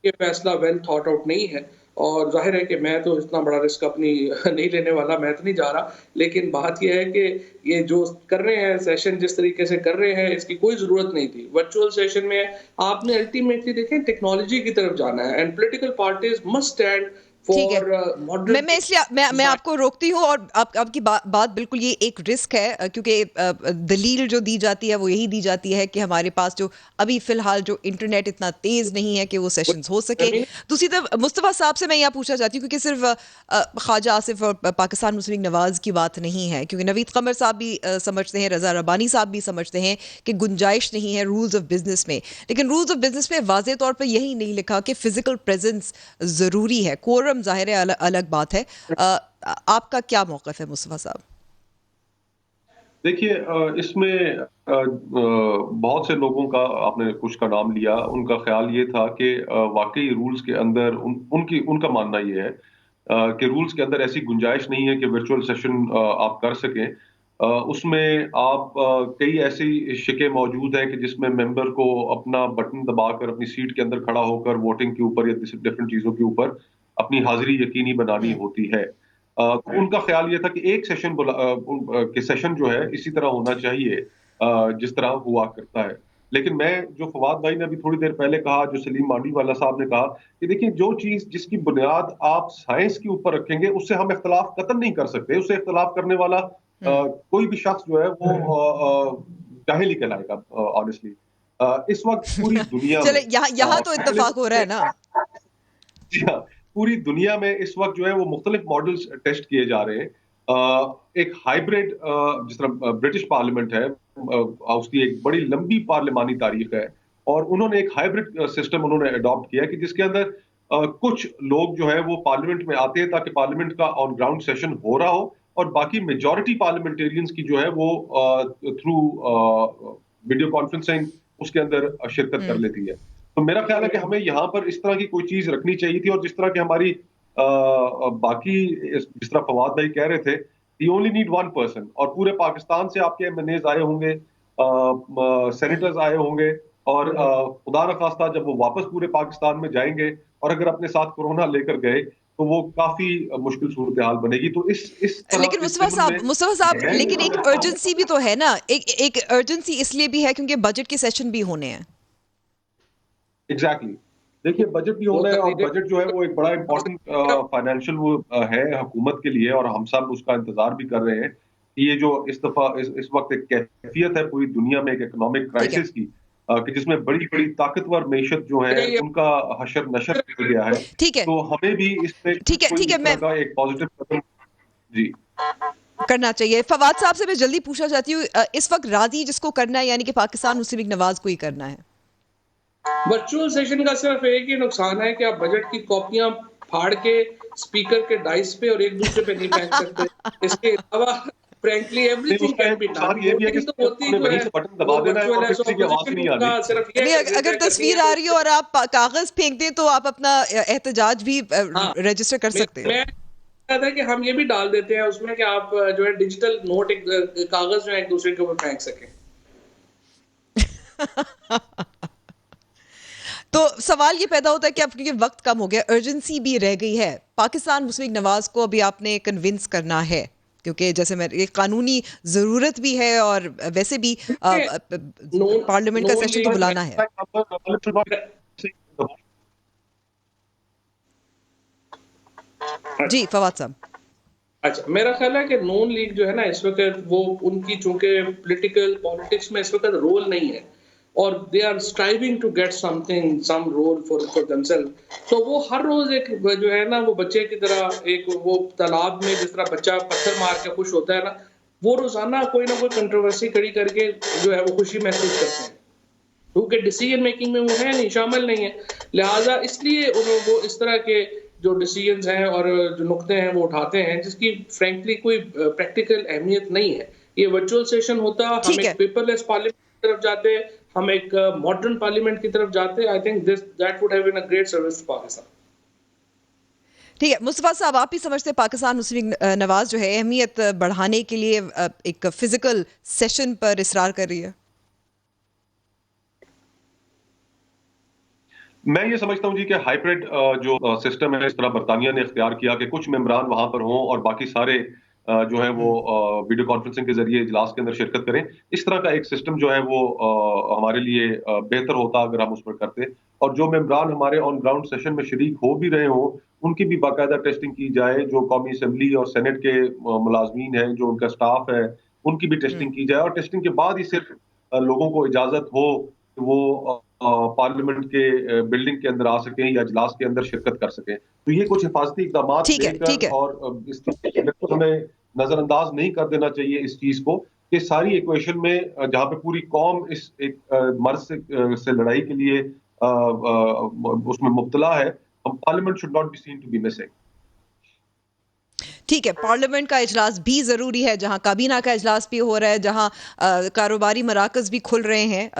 फैसला वेल थॉट आउट नहीं है और ज़ाहिर है कि मैं तो इतना बड़ा रिस्क अपनी नहीं लेने वाला, मैं तो नहीं जा रहा। लेकिन बात ये है कि ये जो कर रहे हैं सेशन, जिस तरीके से कर रहे हैं, इसकी कोई ज़रूरत नहीं थी। वर्चुअल सेशन में आपने अल्टीमेटली देखें टेक्नोलॉजी की तरफ जाना है and political parties must stand ठीक है, फॉर मॉडरेट। मैं इसलिए मैं आपको रोकती हूँ और आपकी बात बिल्कुल, ये एक रिस्क है क्योंकि दलील जो दी जाती है वो यही दी जाती है कि हमारे पास जो अभी फिलहाल जो इंटरनेट इतना तेज़ नहीं है कि वो सेशंस हो सके। दूसरी तरफ मुस्तफ़ा साहब से मैं यहाँ पूछना चाहती हूँ क्योंकि सिर्फ ख्वाजा आसिफ और पाकिस्तान मुस्लिम लीग नवाज़ की बात नहीं है, क्योंकि नवीद कमर साहब भी समझते हैं, रज़ा रब्बानी साहब भी समझते हैं कि गुंजाइश नहीं है रूल्स ऑफ बिजनेस में। लेकिन रूल्स ऑफ बिजनेस में वाज़ेह तौर पर यही नहीं लिखा कि फ़िज़िकल प्रेजेंस ज़रूरी है। कोरम ज़ाहिर है अलग बात है। आपका क्या मौक़िफ़ है मुस्तफ़ा साहब? देखिए, इसमें बहुत से लोगों का आपने कुछ का नाम लिया, उनका ख्याल ये था कि वाकई रूल्स के अंदर उनका मानना ये है कि रूल्स के अंदर ऐसी गुंजाइश नहीं है कि वर्चुअल सेशन आप कर सकें। उसमें आप कई ऐसी शिकें मौजूद हैं कि जिसमें मेंबर को अपना बटन दबाकर अपनी सीट के अंदर खड़ा होकर वोटिंग के ऊपर या डिफरेंट चीज़ों के ऊपर अपनी हाजिरी यकीनी बनानी होती है। तो उनका ख्याल ये था कि एक सेशन सेशन जो है इसी तरह होना चाहिए जिस तरह हुआ करता है। लेकिन मैं जो फवाद भाई ने अभी थोड़ी देर पहले कहा, जो सलीम मांडवी वाला साहब ने कहा कि देखिए जो चीज जिसकी बुनियाद आप साइंस के ऊपर रखेंगे उससे हम इख्तलाफ कतई नहीं कर सकते, उससे इख्तलाफ करने वाला कोई भी शख्स जो है वो जाहिल ही कहलाएगा ऑनेस्टली। इस वक्त पूरी दुनिया चले में यहाँ तो इत्तेफाक हो रहा है ना। जी हाँ, पूरी दुनिया में इस वक्त जो है वो मुख्तलिफ मॉडल्स टेस्ट किए जा रहे हैं। एक हाइब्रिड, जिस तरह ब्रिटिश पार्लियामेंट है, उसकी एक बड़ी लंबी पार्लिमानी तारीख है और उन्होंने एक हाइब्रिड सिस्टम उन्होंने अडॉप्ट किया कि जिसके अंदर कुछ लोग जो है वो पार्लियामेंट में आते हैं ताकि पार्लियामेंट का ऑन ग्राउंड सेशन हो रहा हो और बाकी मेजॉरिटी पार्लियामेंटेरियंस की जो है वो थ्रू वीडियो कॉन्फ्रेंसिंग उसके अंदर शिरकत कर लेती है। तो मेरा ख्याल है कि हमें यहाँ पर इस तरह की कोई चीज रखनी चाहिए थी और जिस तरह की हमारी बाकी जिस तरह फवाद भाई कह रहे थे, you only need one person, और पूरे पाकिस्तान से आपके एमएनएज आए होंगे, सेनेटर्स आए होंगे और खुदा न खास्ता जब वो वापस पूरे पाकिस्तान में जाएंगे और अगर अपने साथ कोरोना लेकर गए तो वो काफी मुश्किल सूरत हाल बनेगी। तो इस तरह लेकिन मुस्तफा साहब लेकिन एक अर्जेंसी भी तो है ना, एक अर्जेंसी इसलिए भी है क्योंकि बजट के सेशन भी होने हैं। एग्जैक्टली, देखिए बजट भी होना है और बजट जो है वो एक बड़ा इंपॉर्टेंट फाइनेंशियल वो है हुकूमत के लिए और हम सब उसका इंतजार भी कर रहे हैं कि ये जो इस वक्त एक कैफियत है पूरी दुनिया में एक इकोनॉमिक क्राइसिस की कि जिसमें बड़ी बड़ी ताकतवर मेशत जो है उनका हशर नशर हो गया है। ठीक है, तो हमें भी इस पे ठीक है मैं एक पॉजिटिव कदम जी करना चाहिए। फवाद साहब से मैं जल्दी पूछना चाहती हूँ, इस वक्त राजी जिसको करना है यानी कि पाकिस्तान मुस्लिम लीग नवाज को ही करना है। वर्चुअल सेशन का सिर्फ एक ही नुकसान है कि आप बजट की कॉपियां फाड़ के स्पीकर के डाइस पे और एक दूसरे पे नहीं फेंक सकते। इसके अलावा frankly everything can be done. ये भी है कि वहीं से बटन दबा देना है और किसी की आवाज नहीं आ रही। अगर तस्वीर आ रही है और आप कागज फेंक दें तो आप अपना एहतजाज भी रजिस्टर कर सकते हैं। था कि हम ये भी डाल देते हैं उसमें कि आप जो है डिजिटल नोट एक कागज जो है एक दूसरे के ऊपर फेंक सकें। तो सवाल ये पैदा होता है कि अब क्योंकि वक्त कम हो गया, अर्जेंसी भी रह गई है, पाकिस्तान मुस्लिम लीग नवाज को अभी आपने कन्विंस करना है क्योंकि जैसे मैं एक कानूनी जरूरत भी है और वैसे भी पार्लियामेंट का सेशन तो बुलाना है। जी फवाद साहब। अच्छा, मेरा ख्याल है कि नून लीग जो है ना इस वक्त वो उनकी चूंकि पॉलिटिक्स में इस वक्त रोल नहीं है और they are striving to get something some role for themselves. तो वो हर रोज एक जो है ना वो बच्चे की तरह एक वो तालाब में जिस तरह बच्चा पत्थर मार के खुश होता है ना, वो रोजाना कोई ना कोई कंट्रोवर्सी खड़ी करके जो है वो खुशी महसूस करते हैं क्योंकि डिसीजन मेकिंग में वो है नहीं, शामिल नहीं है। लिहाजा इसलिए वो इस तरह के जो डिसीजंस हैं और जो नुक्ते हैं वो उठाते हैं जिसकी फ्रैंकली कोई प्रैक्टिकल अहमियत नहीं है। ये वर्चुअल सेशन होता, हम एक पेपरलेस पार्लियामेंट की तरफ जाते, हम एक मॉडर्न पार्लियामेंट की तरफ जाते। I think that would have been a great service to Pakistan. ठीक है मुस्तफा साहब, आप ही समझते पाकिस्तान मुस्लिम लीग नवाज जो है अहमियत बढ़ाने के लिए एक फिजिकल सेशन पर इसरार कर रही है? मैं ये समझता हूँ जी कि हाइब्रिड जो सिस्टम है इस तरह बरतानिया ने इख्तियार किया कि कुछ मेंबरान वहां पर हों और बाकी सारे जो है वो वीडियो कॉन्फ्रेंसिंग के जरिए इजलास के अंदर शिरकत करें। इस तरह का एक सिस्टम जो है वो हमारे लिए बेहतर होता अगर हम उस पर करते और जो मेंबरान हमारे ऑन ग्राउंड सेशन में शरीक हो भी रहे हों उनकी भी बाकायदा टेस्टिंग की जाए। जो कौमी असम्बली और सेनेट के मुलाजमीन हैं, जो उनका स्टाफ है, उनकी भी टेस्टिंग की जाए और टेस्टिंग के बाद ही सिर्फ लोगों को इजाजत हो कि वो पार्लियामेंट के बिल्डिंग के अंदर आ सकें या इजलास के अंदर शिरकत कर सकें। तो ये कुछ हिफाजती इक़दाम लेकर और इस हमें नजरअंदाज नहीं कर देना चाहिए इस चीज को कि सारी इक्वेशन में जहां पे पूरी कौम इस एक मर्ज से लड़ाई के लिए उसमें मुब्तला है, हम parliament should not be seen to be missing. ठीक है, पार्लियामेंट का इजलास भी ज़रूरी है, जहां काबीना का इजलास भी हो रहा है, जहां कारोबारी मराकज़ भी खुल रहे हैं,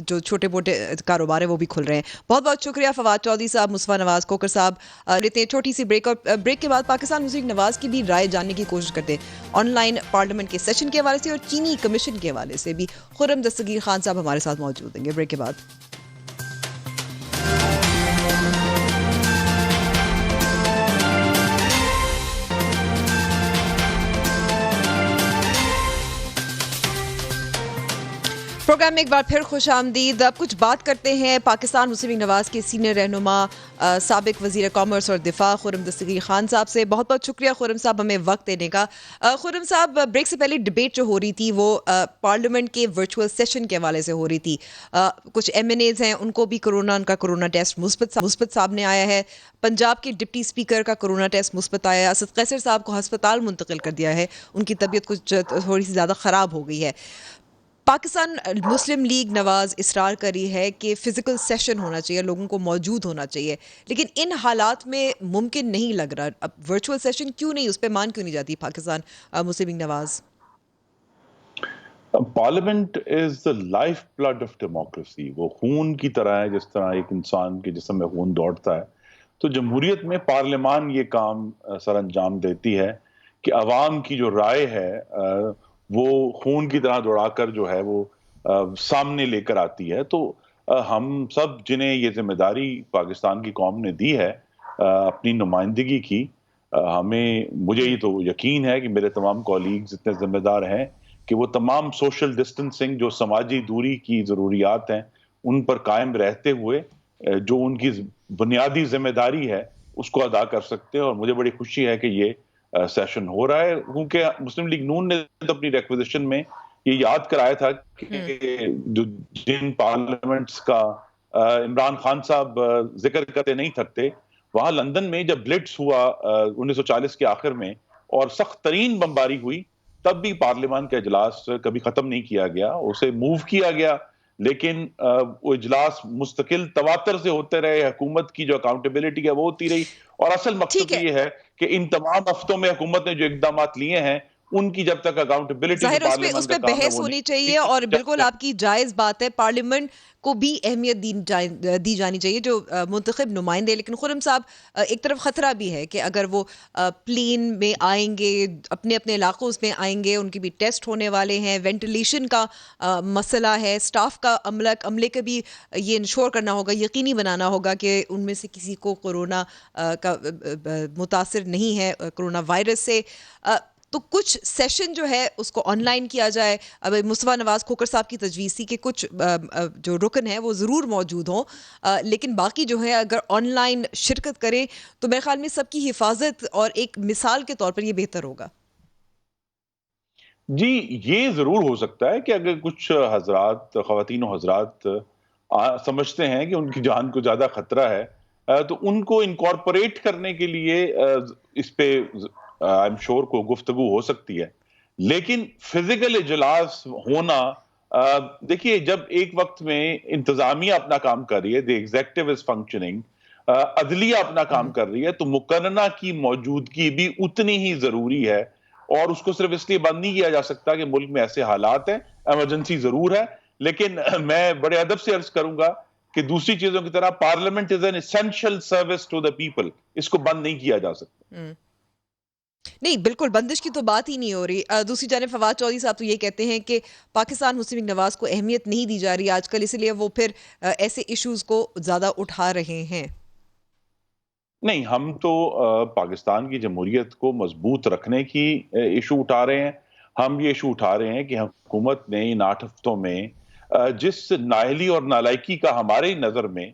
जो छोटे मोटे कारोबार है वो भी खुल रहे हैं। बहुत बहुत शुक्रिया फवाद चौधरी साहब, मुस्तफा नवाज कोकर साहब। लेते हैं छोटी सी ब्रेक और ब्रेक के बाद पाकिस्तान मुस्लिम लीग नवाज की भी राय जानने की कोशिश करते हैं ऑनलाइन पार्लियामेंट के सेशन के हवाले से और चीनी कमीशन के हवाले से भी। खुर्रम दस्तगीर खान साहब हमारे साथ मौजूद हैं ब्रेक के बाद। प्रोग्राम में एक बार फिर खुश आमदीद। अब कुछ बात करते हैं पाकिस्तान मुस्लिम लीग नवाज के सीनियर रहनुमा साबिक वजीर कॉमर्स और दिफा खुर्रम दस्तगीर खान साहब से। बहुत बहुत शुक्रिया खुर्रम साहब हमें वक्त देने का। खुर्रम साहब, ब्रेक से पहले डिबेट जो हो रही थी वो पार्लियामेंट के वर्चुअल सेशन के हवाले से हो रही थी। कुछ MNAs हैं, उनको भी उनका कोरोना टेस्ट मुस्बत सामने आया है। पंजाब के डिप्टी स्पीकर का कोरोना टेस्ट मुस्बत आया है। असद कैसर साहब को अस्पताल मुंतकिल कर दिया है, उनकी तबीयत कुछ थोड़ी सी ज़्यादा ख़राब हो गई है। पाकिस्तान मुस्लिम लीग नवाज इसरार करी है कि फ़िज़िकल सेशन होना चाहिए, लोगों को मौजूद होना चाहिए, लेकिन इन हालात में मुमकिन नहीं लग रहा। अब वर्चुअल सेशन क्यों नहीं, उस पर मान क्यों नहीं जाती Pakistan Muslim League Nawaz? Parliament is the life blood of democracy. वो खून की तरह है, जिस तरह एक इंसान के जिस्म में खून दौड़ता है। तो जमहूरियत में पार्लियामान ये काम सर अंजाम देती है कि अवाम की जो राय है वो खून की तरह दौड़ाकर जो है वो सामने लेकर आती है। तो हम सब जिन्हें ये जिम्मेदारी पाकिस्तान की कौम ने दी है अपनी नुमाइंदगी की, मुझे ये तो यकीन है कि मेरे तमाम कॉलीग्स इतने जिम्मेदार हैं कि वो तमाम सोशल डिस्टेंसिंग, जो समाजी दूरी की ज़रूरियात हैं, उन पर कायम रहते हुए जो उनकी बुनियादी जिम्मेदारी है उसको अदा कर सकते हैं। और मुझे बड़ी खुशी है कि ये सेशन हो रहा है, क्योंकि मुस्लिम लीग नून ने तो अपनी रिक्वेजिशन में ये याद कराया था कि जो जिन पार्लियामेंट्स का इमरान खान साहब जिक्र करते नहीं थकते, वहां लंदन में जब ब्लिट्स हुआ 1940 के आखिर में और सख्त तरीन बमबारी हुई, तब भी पार्लियामान का इजलास कभी खत्म नहीं किया गया, उसे मूव किया गया, लेकिन वो इजलास मुस्तकिल तवातर से होते रहे। हुकूमत की जो अकाउंटेबिलिटी है वो होती रही। और असल मकसद ये है कि इन तमाम हफ्तों में हुकूमत ने जो इकदाम लिए हैं उनकी जब तक अकाउंटेबिलिटी उस पे बहस होनी चाहिए। और बिल्कुल आपकी जायज बात है, पार्लियामेंट को भी अहमियत दी जानी चाहिए, जो मुंतखब नुमाइंदे। लेकिन खुर्रम साहब, एक तरफ खतरा भी है कि अगर वो प्लेन में आएंगे, अपने अपने इलाकों में आएंगे, उनके भी टेस्ट होने वाले हैं, वेंटिलेशन का मसला है, स्टाफ का अमले का भी ये इंश्योर करना होगा, यकीनी बनाना होगा कि उनमें से किसी को कोरोना का मुतासिर नहीं है कोरोना वायरस से। तो कुछ सेशन जो है उसको ऑनलाइन किया जाए। अब मुस्तफा नवाज खोखर साहब की तजवीज़ थी कि कुछ जो रुकन है वो ज़रूर मौजूद हों, लेकिन बाकी जो है अगर ऑनलाइन शिरकत करें तो मेरे ख्याल में सबकी हिफाजत और एक मिसाल के तौर पर ये बेहतर होगा। जी, ये जरूर हो सकता है कि अगर कुछ हजरात, ख़वातीन और हजरात समझते हैं कि उनकी जान को ज्यादा खतरा है, तो उनको इनकॉर्पोरेट करने के लिए इस पे आई एम श्योर को गुफ्तगू हो सकती है। लेकिन फिजिकल इजलास होना, देखिए, जब एक वक्त में इंतजामिया अपना काम कर रही है, द एग्जीक्यूटिव इज फंक्शनिंग, अदलिया अपना काम कर रही है, तो मुकर्रना की मौजूदगी भी उतनी ही जरूरी है। और उसको सिर्फ इसलिए बंद नहीं किया जा सकता कि मुल्क में ऐसे हालात हैं, इमरजेंसी जरूर है, लेकिन मैं बड़े अदब से अर्ज करूंगा कि दूसरी चीजों की तरह parliament is an essential service to the people, इसको बंद नहीं किया जा सकता। नहीं, बिल्कुल बंदिश की तो बात ही नहीं हो रही। दूसरी जानिब फवाद चौधरी साहब तो ये कहते हैं कि पाकिस्तान मुस्लिम लीग नवाज को अहमियत नहीं दी जा रही आजकल, इसलिए वो फिर ऐसे इश्यूज को ज्यादा उठा रहे हैं। नहीं, हम तो पाकिस्तान की जमहूरियत को मजबूत रखने की इशू उठा रहे हैं। हम ये इशू उठा रहे हैं कि हुकूमत ने इन 8 हफ्तों में जिस नाअहली और नालायकी का हमारे नज़र में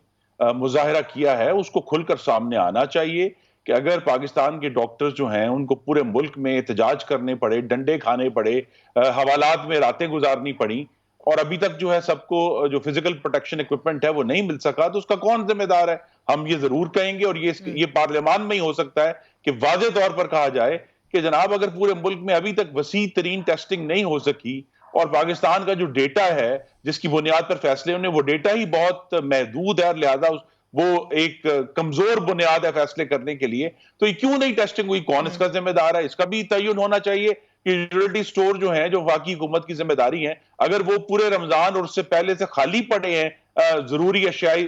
मुजाहरा किया है, उसको खुलकर सामने आना चाहिए कि अगर पाकिस्तान के डॉक्टर्स जो हैं उनको पूरे मुल्क में एहतजाज करने पड़े, डंडे खाने पड़े, हवालात में रातें गुजारनी पड़ी, और अभी तक जो है सबको जो फिजिकल प्रोटेक्शन इक्विपमेंट है वो नहीं मिल सका, तो उसका कौन जिम्मेदार है? हम ये जरूर कहेंगे, और ये पार्लियामान में ही हो सकता है कि वाज़ेह तौर पर कहा जाए कि जनाब, अगर पूरे मुल्क में अभी तक वसी तरीन टेस्टिंग नहीं हो सकी, और पाकिस्तान का जो डेटा है जिसकी बुनियाद पर फैसले होने, वो डेटा ही बहुत महदूद है, और लिहाजा वो एक कमजोर बुनियाद है फैसले करने के लिए, तो ये क्यों नहीं टेस्टिंग हुई? कौन इसका जिम्मेदार है? इसका भी तयन होना चाहिए कि यूटिलिटी स्टोर जो हैं, जो वाकई हुकूमत की जिम्मेदारी है, अगर वो पूरे रमजान और उससे पहले से खाली पड़े हैं जरूरी अशियाई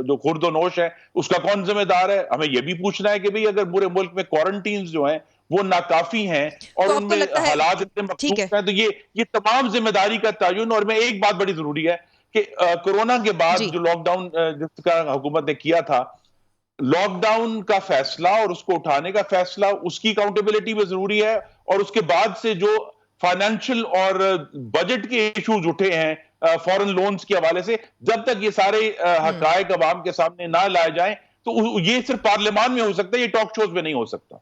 जो खुर्दोनोश है, उसका कौन जिम्मेदार है? हमें यह भी पूछना है कि भाई अगर पूरे मुल्क में क्वारंटीन जो हैं वो नाकाफी हैं और तो उनमें हालात इतने मखसूस हैं, तो ये तमाम जिम्मेदारी का तयन। और मैं एक बात बड़ी जरूरी है कि कोरोना के बाद जो लॉकडाउन जिसका हुकूमत ने किया था, लॉकडाउन का फैसला और उसको उठाने का फैसला, उसकी अकाउंटेबिलिटी भी जरूरी है, और उसके बाद से जो फाइनेंशियल और बजट के इश्यूज उठे हैं फॉरेन लोन्स के हवाले से, जब तक ये सारे हकायक अवाम के सामने ना लाए जाएं, तो ये सिर्फ पार्लियामान में हो सकता है, ये टॉक शोज में नहीं हो सकता।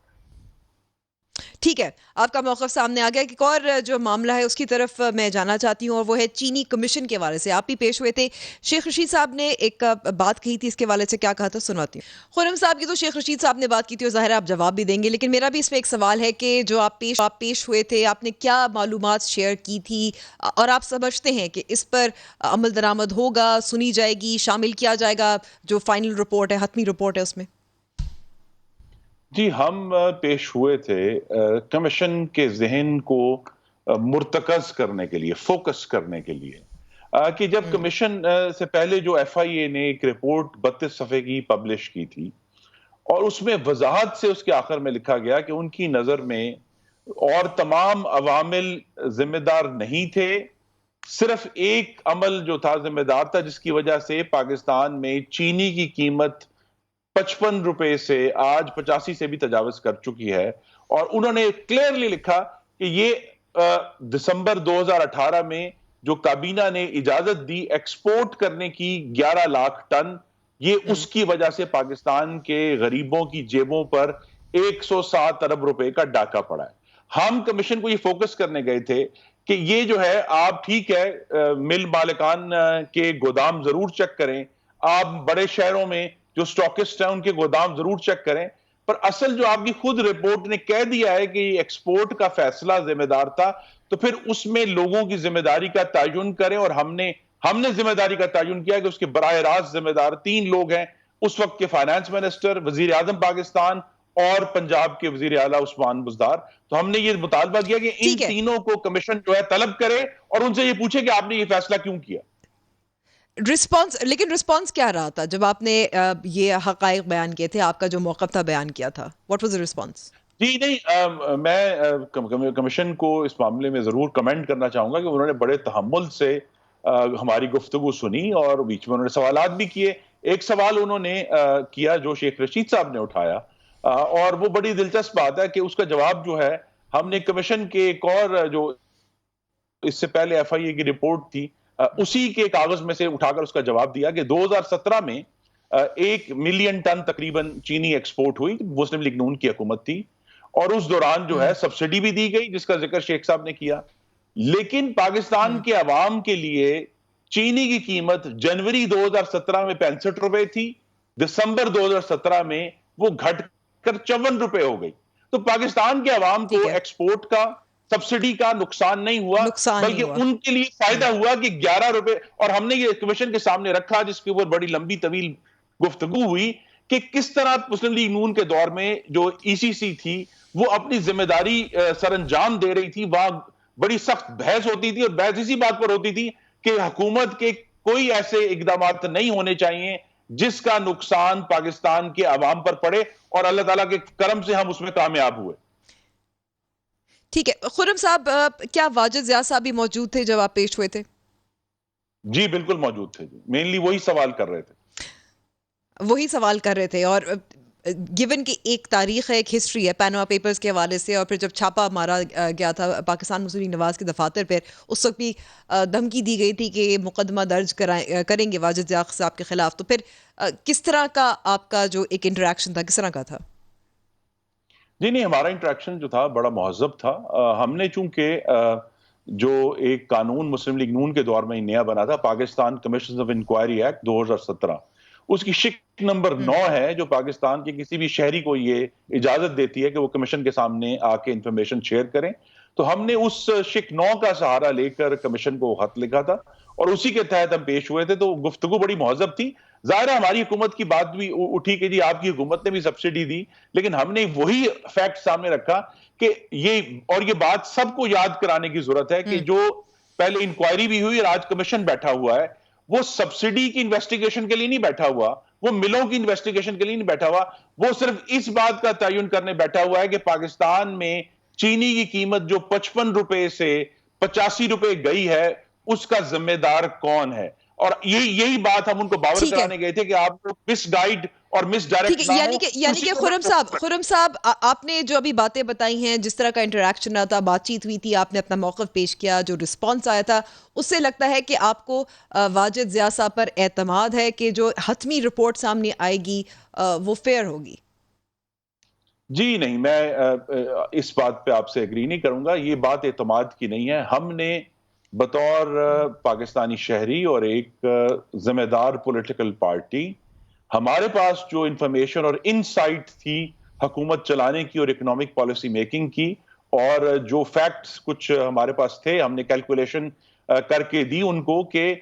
ठीक है, आपका मौक़िफ़ सामने आ गया। एक और जो मामला है उसकी तरफ मैं जाना चाहती हूँ, और वो है चीनी कमीशन के हवाले से। आप भी पेश हुए थे, शेख रशीद साहब ने एक बात कही थी, इसके हवाले से क्या कहा था सुनवाती हूँ। खुर्रम साहब की तो शेख रशीद साहब ने बात की थी और ज़ाहिर है आप जवाब भी देंगे, लेकिन मेरा भी इसमें एक सवाल है कि जो आप पेश हुए थे, आपने क्या मालूमात शेयर की थी, और आप समझते हैं कि इस पर अमल दरामद होगा, सुनी जाएगी, शामिल किया जाएगा जो फाइनल रिपोर्ट है, हतमी रिपोर्ट है उसमें? जी, हम पेश हुए थे कमीशन के ज़हन को मुर्तकज़ करने के लिए, फोकस करने के लिए, कि जब कमीशन से पहले जो FIA ने एक रिपोर्ट 32 सफ़े की पब्लिश की थी, और उसमें वज़ाहत से उसके आखिर में लिखा गया कि उनकी नज़र में और तमाम अवामिल ज़िम्मेदार नहीं थे, सिर्फ एक अमल जो था ज़िम्मेदार था, जिसकी वजह से पाकिस्तान में चीनी की कीमत 55 रुपए से आज 85 से भी तजावज कर चुकी है। और उन्होंने क्लियरली लिखा कि ये दिसंबर 2018 में जो काबीना ने इजाजत दी एक्सपोर्ट करने की 11 लाख टन, ये उसकी वजह से पाकिस्तान के गरीबों की जेबों पर 107 अरब रुपए का डाका पड़ा है। हम कमीशन को ये फोकस करने गए थे कि ये जो है, आप ठीक है मिल मालिकान के गोदाम जरूर चेक करें, आप बड़े शहरों में जो स्टॉकिस्ट हैं उनके गोदाम जरूर चेक करें, पर असल जो आपकी खुद रिपोर्ट ने कह दिया है कि एक्सपोर्ट का फैसला जिम्मेदार था, तो फिर उसमें लोगों की जिम्मेदारी का तयन करें। और हमने जिम्मेदारी का तयन किया कि उसके बराह रास्त जिम्मेदार 3 लोग हैं, उस वक्त के फाइनेंस मिनिस्टर, वजीर आजम पाकिस्तान और पंजाब के वजीर आला उस्मान बुज़दार। तो हमने ये मुतालबा किया कि इन तीनों को कमीशन जो है तलब करे और उनसे ये पूछे कि आपने ये फैसला क्यों किया। लेकिन रिस्पॉन्स क्या रहा था जब आपने ये हकायक बयान किए थे, आपका जो मौक़िफ़ था बयान किया था? What was the response? जी नहीं, मैं कमीशन को इस मामले में जरूर कमेंट करना चाहूंगा कि उन्होंने बड़े तहम्मुल से हमारी गुफ्तगू सुनी और बीच में उन्होंने सवालात भी किए। एक सवाल उन्होंने किया जो शेख रशीद साहब ने उठाया, और वो बड़ी दिलचस्प बात है कि उसका जवाब जो है, हमने कमीशन के एक और जो इससे पहले FIA की रिपोर्ट थी, उसी के कागज में से उठाकर उसका जवाब दिया कि 2017 में 1 मिलियन टन तकरीबन चीनी एक्सपोर्ट हुई, मुस्लिम लीग नून की हुकूमत थी, और उस दौरान जो है सब्सिडी भी दी गई जिसका जिक्र शेख साहब ने किया। लेकिन पाकिस्तान के अवाम के लिए चीनी की कीमत जनवरी 2017 में 65 रुपए थी, दिसंबर 2017 में वो घटकर 54 रुपए हो गई। तो पाकिस्तान के अवाम को एक्सपोर्ट का, सब्सिडी का नुकसान नहीं हुआ, बल्कि उनके लिए फायदा हुआ कि 11 रुपए। और हमने ये कमीशन के सामने रखा, जिसके ऊपर बड़ी लंबी तवील गुफ्तगू हुई कि किस तरह मुस्लिम लीग नून के दौर में जो ECC थी वो अपनी जिम्मेदारी सरअंजाम दे रही थी। वहां बड़ी सख्त बहस होती थी, और बहस इसी बात पर होती थी कि हुकूमत के कोई ऐसे इकदाम नहीं होने चाहिए जिसका नुकसान पाकिस्तान के अवाम पर पड़े, और अल्लाह ताला के करम से हम उसमें कामयाब हुए। ठीक है, खुर्रम साहब, क्या वाजिद ज़िया साहब भी मौजूद थे जब आप पेश हुए थे? जी बिल्कुल मौजूद थे, मेनली वही सवाल कर रहे थे। और गिवन कि एक तारीख है, एक हिस्ट्री है पैनामा पेपर्स के हवाले से, और फिर जब छापा मारा गया था पाकिस्तान मुस्लिम लीग नवाज के दफातर पर, उस वक्त भी धमकी दी गई थी कि मुकदमा दर्ज करेंगे वाजिद ज़िया साहब के खिलाफ। तो फिर किस तरह का आपका जो एक इंटरेक्शन था, किस तरह का था? जी नहीं, हमारा इंटरेक्शन जो था बड़ा महज़ब था। हमने चूंकि जो एक कानून मुस्लिम लीग नून के दौर में ही नया बना था, Pakistan Commission of Inquiry Act 2017, उसकी शिक नंबर 9 है जो पाकिस्तान के किसी भी शहरी को ये इजाजत देती है कि वो कमीशन के सामने आके इंफॉर्मेशन शेयर करें। तो हमने उस शिक 9 का सहारा लेकर कमीशन को खत लिखा था, और उसी के तहत हम पेश हुए थे। तो गुफ्तगू बड़ी महज़ब थी। ज़ाहिर है हमारी हुकूमत की बात भी उठी कि जी आपकी हुकूमत ने भी सब्सिडी दी, लेकिन हमने वही फैक्ट सामने रखा कि ये बात सबको याद कराने की जरूरत है कि जो पहले इंक्वायरी भी हुई और आज कमीशन बैठा हुआ है, वो सब्सिडी की इन्वेस्टिगेशन के लिए नहीं बैठा हुआ, वो मिलों की इन्वेस्टिगेशन के लिए नहीं बैठा हुआ, वो सिर्फ इस बात का तयन करने बैठा हुआ है कि पाकिस्तान में चीनी की कीमत जो 55 रुपए से 85 रुपए गई है, उसका जिम्मेदार कौन है। اور یہی بات ہم ان کو باور ٹھیک ہے. کرانے گئے تھے کہ آپ لوگ مس گائیڈ اور مس ٹھیک ڈائریکٹ ہے. نہ یعنی ہو. کہ خرم صاحب آپ نے جو ابھی باتیں بتائی ہیں، جس طرح کا انٹریکشن رہا تھا، بات چیت ہوئی تھی، آپ نے اپنا موقف پیش کیا، جو رسپانس آیا تھا، اس سے لگتا ہے کہ آپ کو واجد ضیاء صاحب پر اعتماد ہے کہ جو حتمی رپورٹ سامنے آئے گی وہ فیئر ہوگی؟ جی نہیں، میں اس بات پہ آپ سے ایگری نہیں کروں گا. یہ بات اعتماد کی نہیں ہے. ہم نے بطور پاکستانی شہری اور ایک ذمہ دار پولیٹیکل پارٹی، ہمارے پاس جو انفارمیشن اور انسائٹ تھی حکومت چلانے کی اور اکنامک پالیسی میکنگ کی، اور جو فیکٹس کچھ ہمارے پاس تھے، ہم نے کیلکولیشن کر کے دی ان کو کہ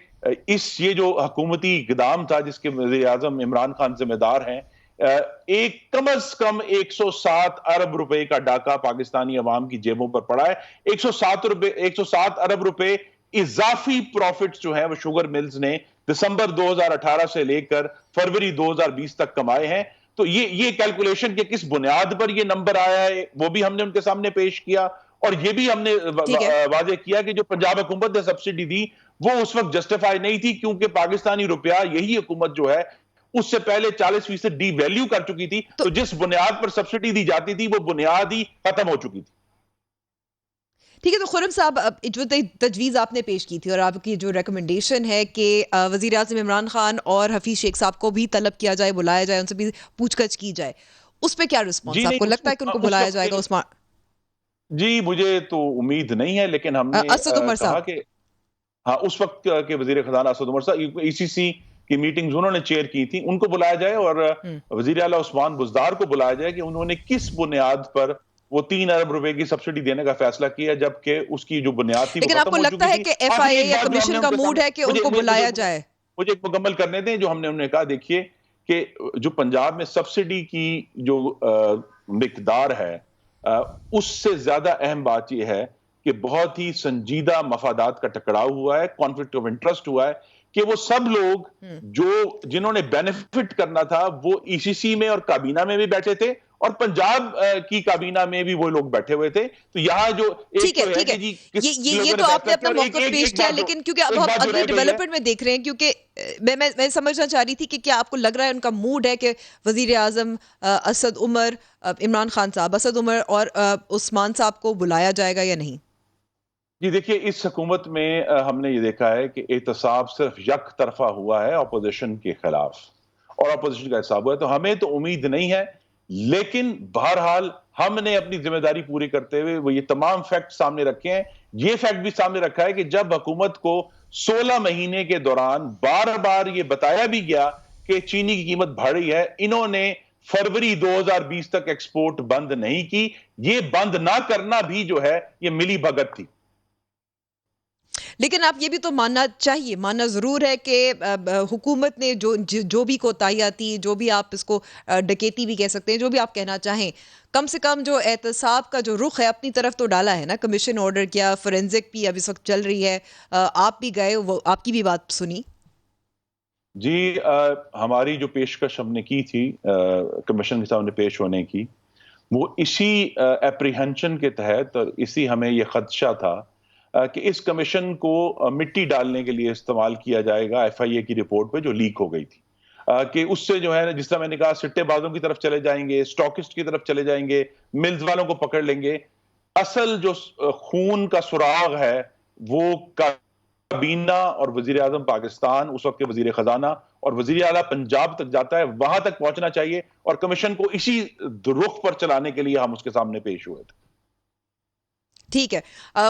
یہ جو حکومتی اقدام تھا جس کے وزیر اعظم عمران خان ذمہ دار ہیں، ایک کم از کم 107 ارب روپے کا ڈاکہ پاکستانی عوام کی جیبوں پر پڑا ہے. 107 ارب روپے اضافی پروفٹس جو ہیں وہ شوگر ملز نے دسمبر 2018 سے لے کر فروری 2020 تک کمائے ہیں. تو یہ کیلکولیشن کے کس بنیاد پر یہ نمبر آیا ہے وہ بھی ہم نے ان کے سامنے پیش کیا، اور یہ بھی ہم نے واضح کیا کہ جو پنجاب حکومت نے سبسڈی دی وہ اس وقت جسٹیفائی نہیں تھی، کیونکہ پاکستانی روپیہ یہی حکومت جو ہے اس سے پہلے 40% ڈی ویلیو کر چکی تھی. تو جس بنیاد پر سبسڈی دی جاتی تھی وہ بنیاد ہی ختم ہو چکی تھی. ٹھیک ہے. تو خرم صاحب، جو تجویز آپ نے پیش کی تھی اور آپ کی جو ریکمنڈیشن ہے کہ وزیر اعظم عمران خان اور حفیظ شیخ صاحب کو بھی طلب کیا جائے، بلایا جائے، ان سے بھی پوچھ گچھ کی جائے، اس پہ کیا رسپانس آپ کو لگتا ہے کہ ان کو بلایا جائے گا؟ جی مجھے تو امید نہیں ہے، لیکن ہم نے اسد عمر کہا صاحب، کہ ہاں اس وقت کے وزیر خزانہ اسد عمر صاحب، ای سی سی کی میٹنگز انہوں نے چیئر کی تھی، ان کو بلایا جائے، اور وزیر اعلیٰ عثمان بزدار کو بلایا جائے کہ انہوں نے کس بنیاد پر وہ 3 ارب روپے کی سبسڈی دینے کا فیصلہ کیا، جبکہ اس کی جو بنیاد تھی وہ لیکن آپ ختم کو ہو لگتا چکی ہے تھی. کہ ایف آئی اے یا کمیشن کا موڈ ہے کہ ان کو بلایا جائے؟ مجھے ایک مکمل کرنے دیں. جو ہم نے انہوں نے کہا، دیکھیے کہ جو پنجاب میں سبسڈی کی جو مقدار ہے، اس سے زیادہ اہم بات یہ ہے کہ بہت ہی سنجیدہ مفادات کا ٹکراؤ ہوا ہے، کانفلکٹ آف انٹرسٹ ہوا ہے، کہ وہ سب لوگ جنہوں نے بینیفٹ کرنا تھا وہ ای سی سی میں اور کابینہ میں بھی بیٹھے تھے، اور پنجاب کی کابینہ میں بھی وہ لوگ بیٹھے ہوئے تھے. تو یہاں جو ٹھیک ہے یہ تو آپ نے اپنا موقف پیش کیا، لیکن کیونکہ اب ہم اگلی ڈیولپمنٹ میں دیکھ رہے ہیں، کیونکہ میں سمجھنا چاہ رہی تھی کہ کیا آپ کو لگ رہا ہے ان کا موڈ ہے کہ وزیر اعظم اسد عمر، عمران خان صاحب، اسد عمر اور عثمان صاحب کو بلایا جائے گا یا نہیں؟ جی دیکھیے، اس حکومت میں ہم نے یہ دیکھا ہے کہ احتساب صرف یک طرفہ ہوا ہے اپوزیشن کے خلاف، اور اپوزیشن کا احتساب ہوا ہے. تو ہمیں تو امید نہیں ہے، لیکن بہرحال ہم نے اپنی ذمہ داری پوری کرتے ہوئے وہ یہ تمام فیکٹ سامنے رکھے ہیں. یہ فیکٹ بھی سامنے رکھا ہے کہ جب حکومت کو 16 مہینے کے دوران بار بار یہ بتایا بھی گیا کہ چینی کی قیمت بڑھ رہی ہے، انہوں نے فروری 2020 تک ایکسپورٹ بند نہیں کی. یہ بند نہ کرنا بھی جو ہے یہ ملی بھگت تھی. لیکن آپ یہ بھی تو ماننا چاہیے، ماننا ضرور ہے کہ حکومت نے جو بھی کوتاہیاں تھی، جو بھی آپ اس کو ڈکیتی بھی کہہ سکتے ہیں، جو بھی آپ کہنا چاہیں، کم سے کم جو احتساب کا جو رخ ہے اپنی طرف تو ڈالا ہے نا. کمیشن آرڈر کیا، فورینزک بھی اب اس وقت چل رہی ہے، آپ بھی گئے، وہ آپ کی بھی بات سنی. جی ہماری جو پیشکش ہم نے کی تھی کمیشن کے سامنے پیش ہونے کی، وہ اسی اپریہنشن کے تحت، اور اسی ہمیں یہ خدشہ تھا کہ اس کمیشن کو مٹی ڈالنے کے لیے استعمال کیا جائے گا ایف آئی اے کی رپورٹ پہ جو لیک ہو گئی تھی، کہ اس سے جو ہے جس طرح میں نے کہا سٹے بازوں کی طرف چلے جائیں گے، اسٹاکسٹ کی طرف چلے جائیں گے، ملز والوں کو پکڑ لیں گے. اصل جو خون کا سراغ ہے وہ کابینہ اور وزیر اعظم پاکستان، اس وقت کے وزیر خزانہ اور وزیر اعلیٰ پنجاب تک جاتا ہے، وہاں تک پہنچنا چاہیے، اور کمیشن کو اسی رخ پر چلانے کے لیے ہم اس کے سامنے پیش ہوئے تھے. ٹھیک ہے.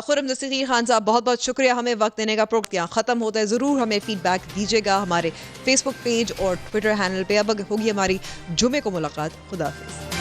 خرم ذخیر خان صاحب، بہت بہت شکریہ ہمیں وقت دینے کا. پروگرام ختم ہوتا ہے، ضرور ہمیں فیڈ بیک دیجیے گا ہمارے فیس بک پیج اور ٹویٹر ہینڈل پہ. اب ہوگی ہماری جمعے کو ملاقات. خدا حافظ.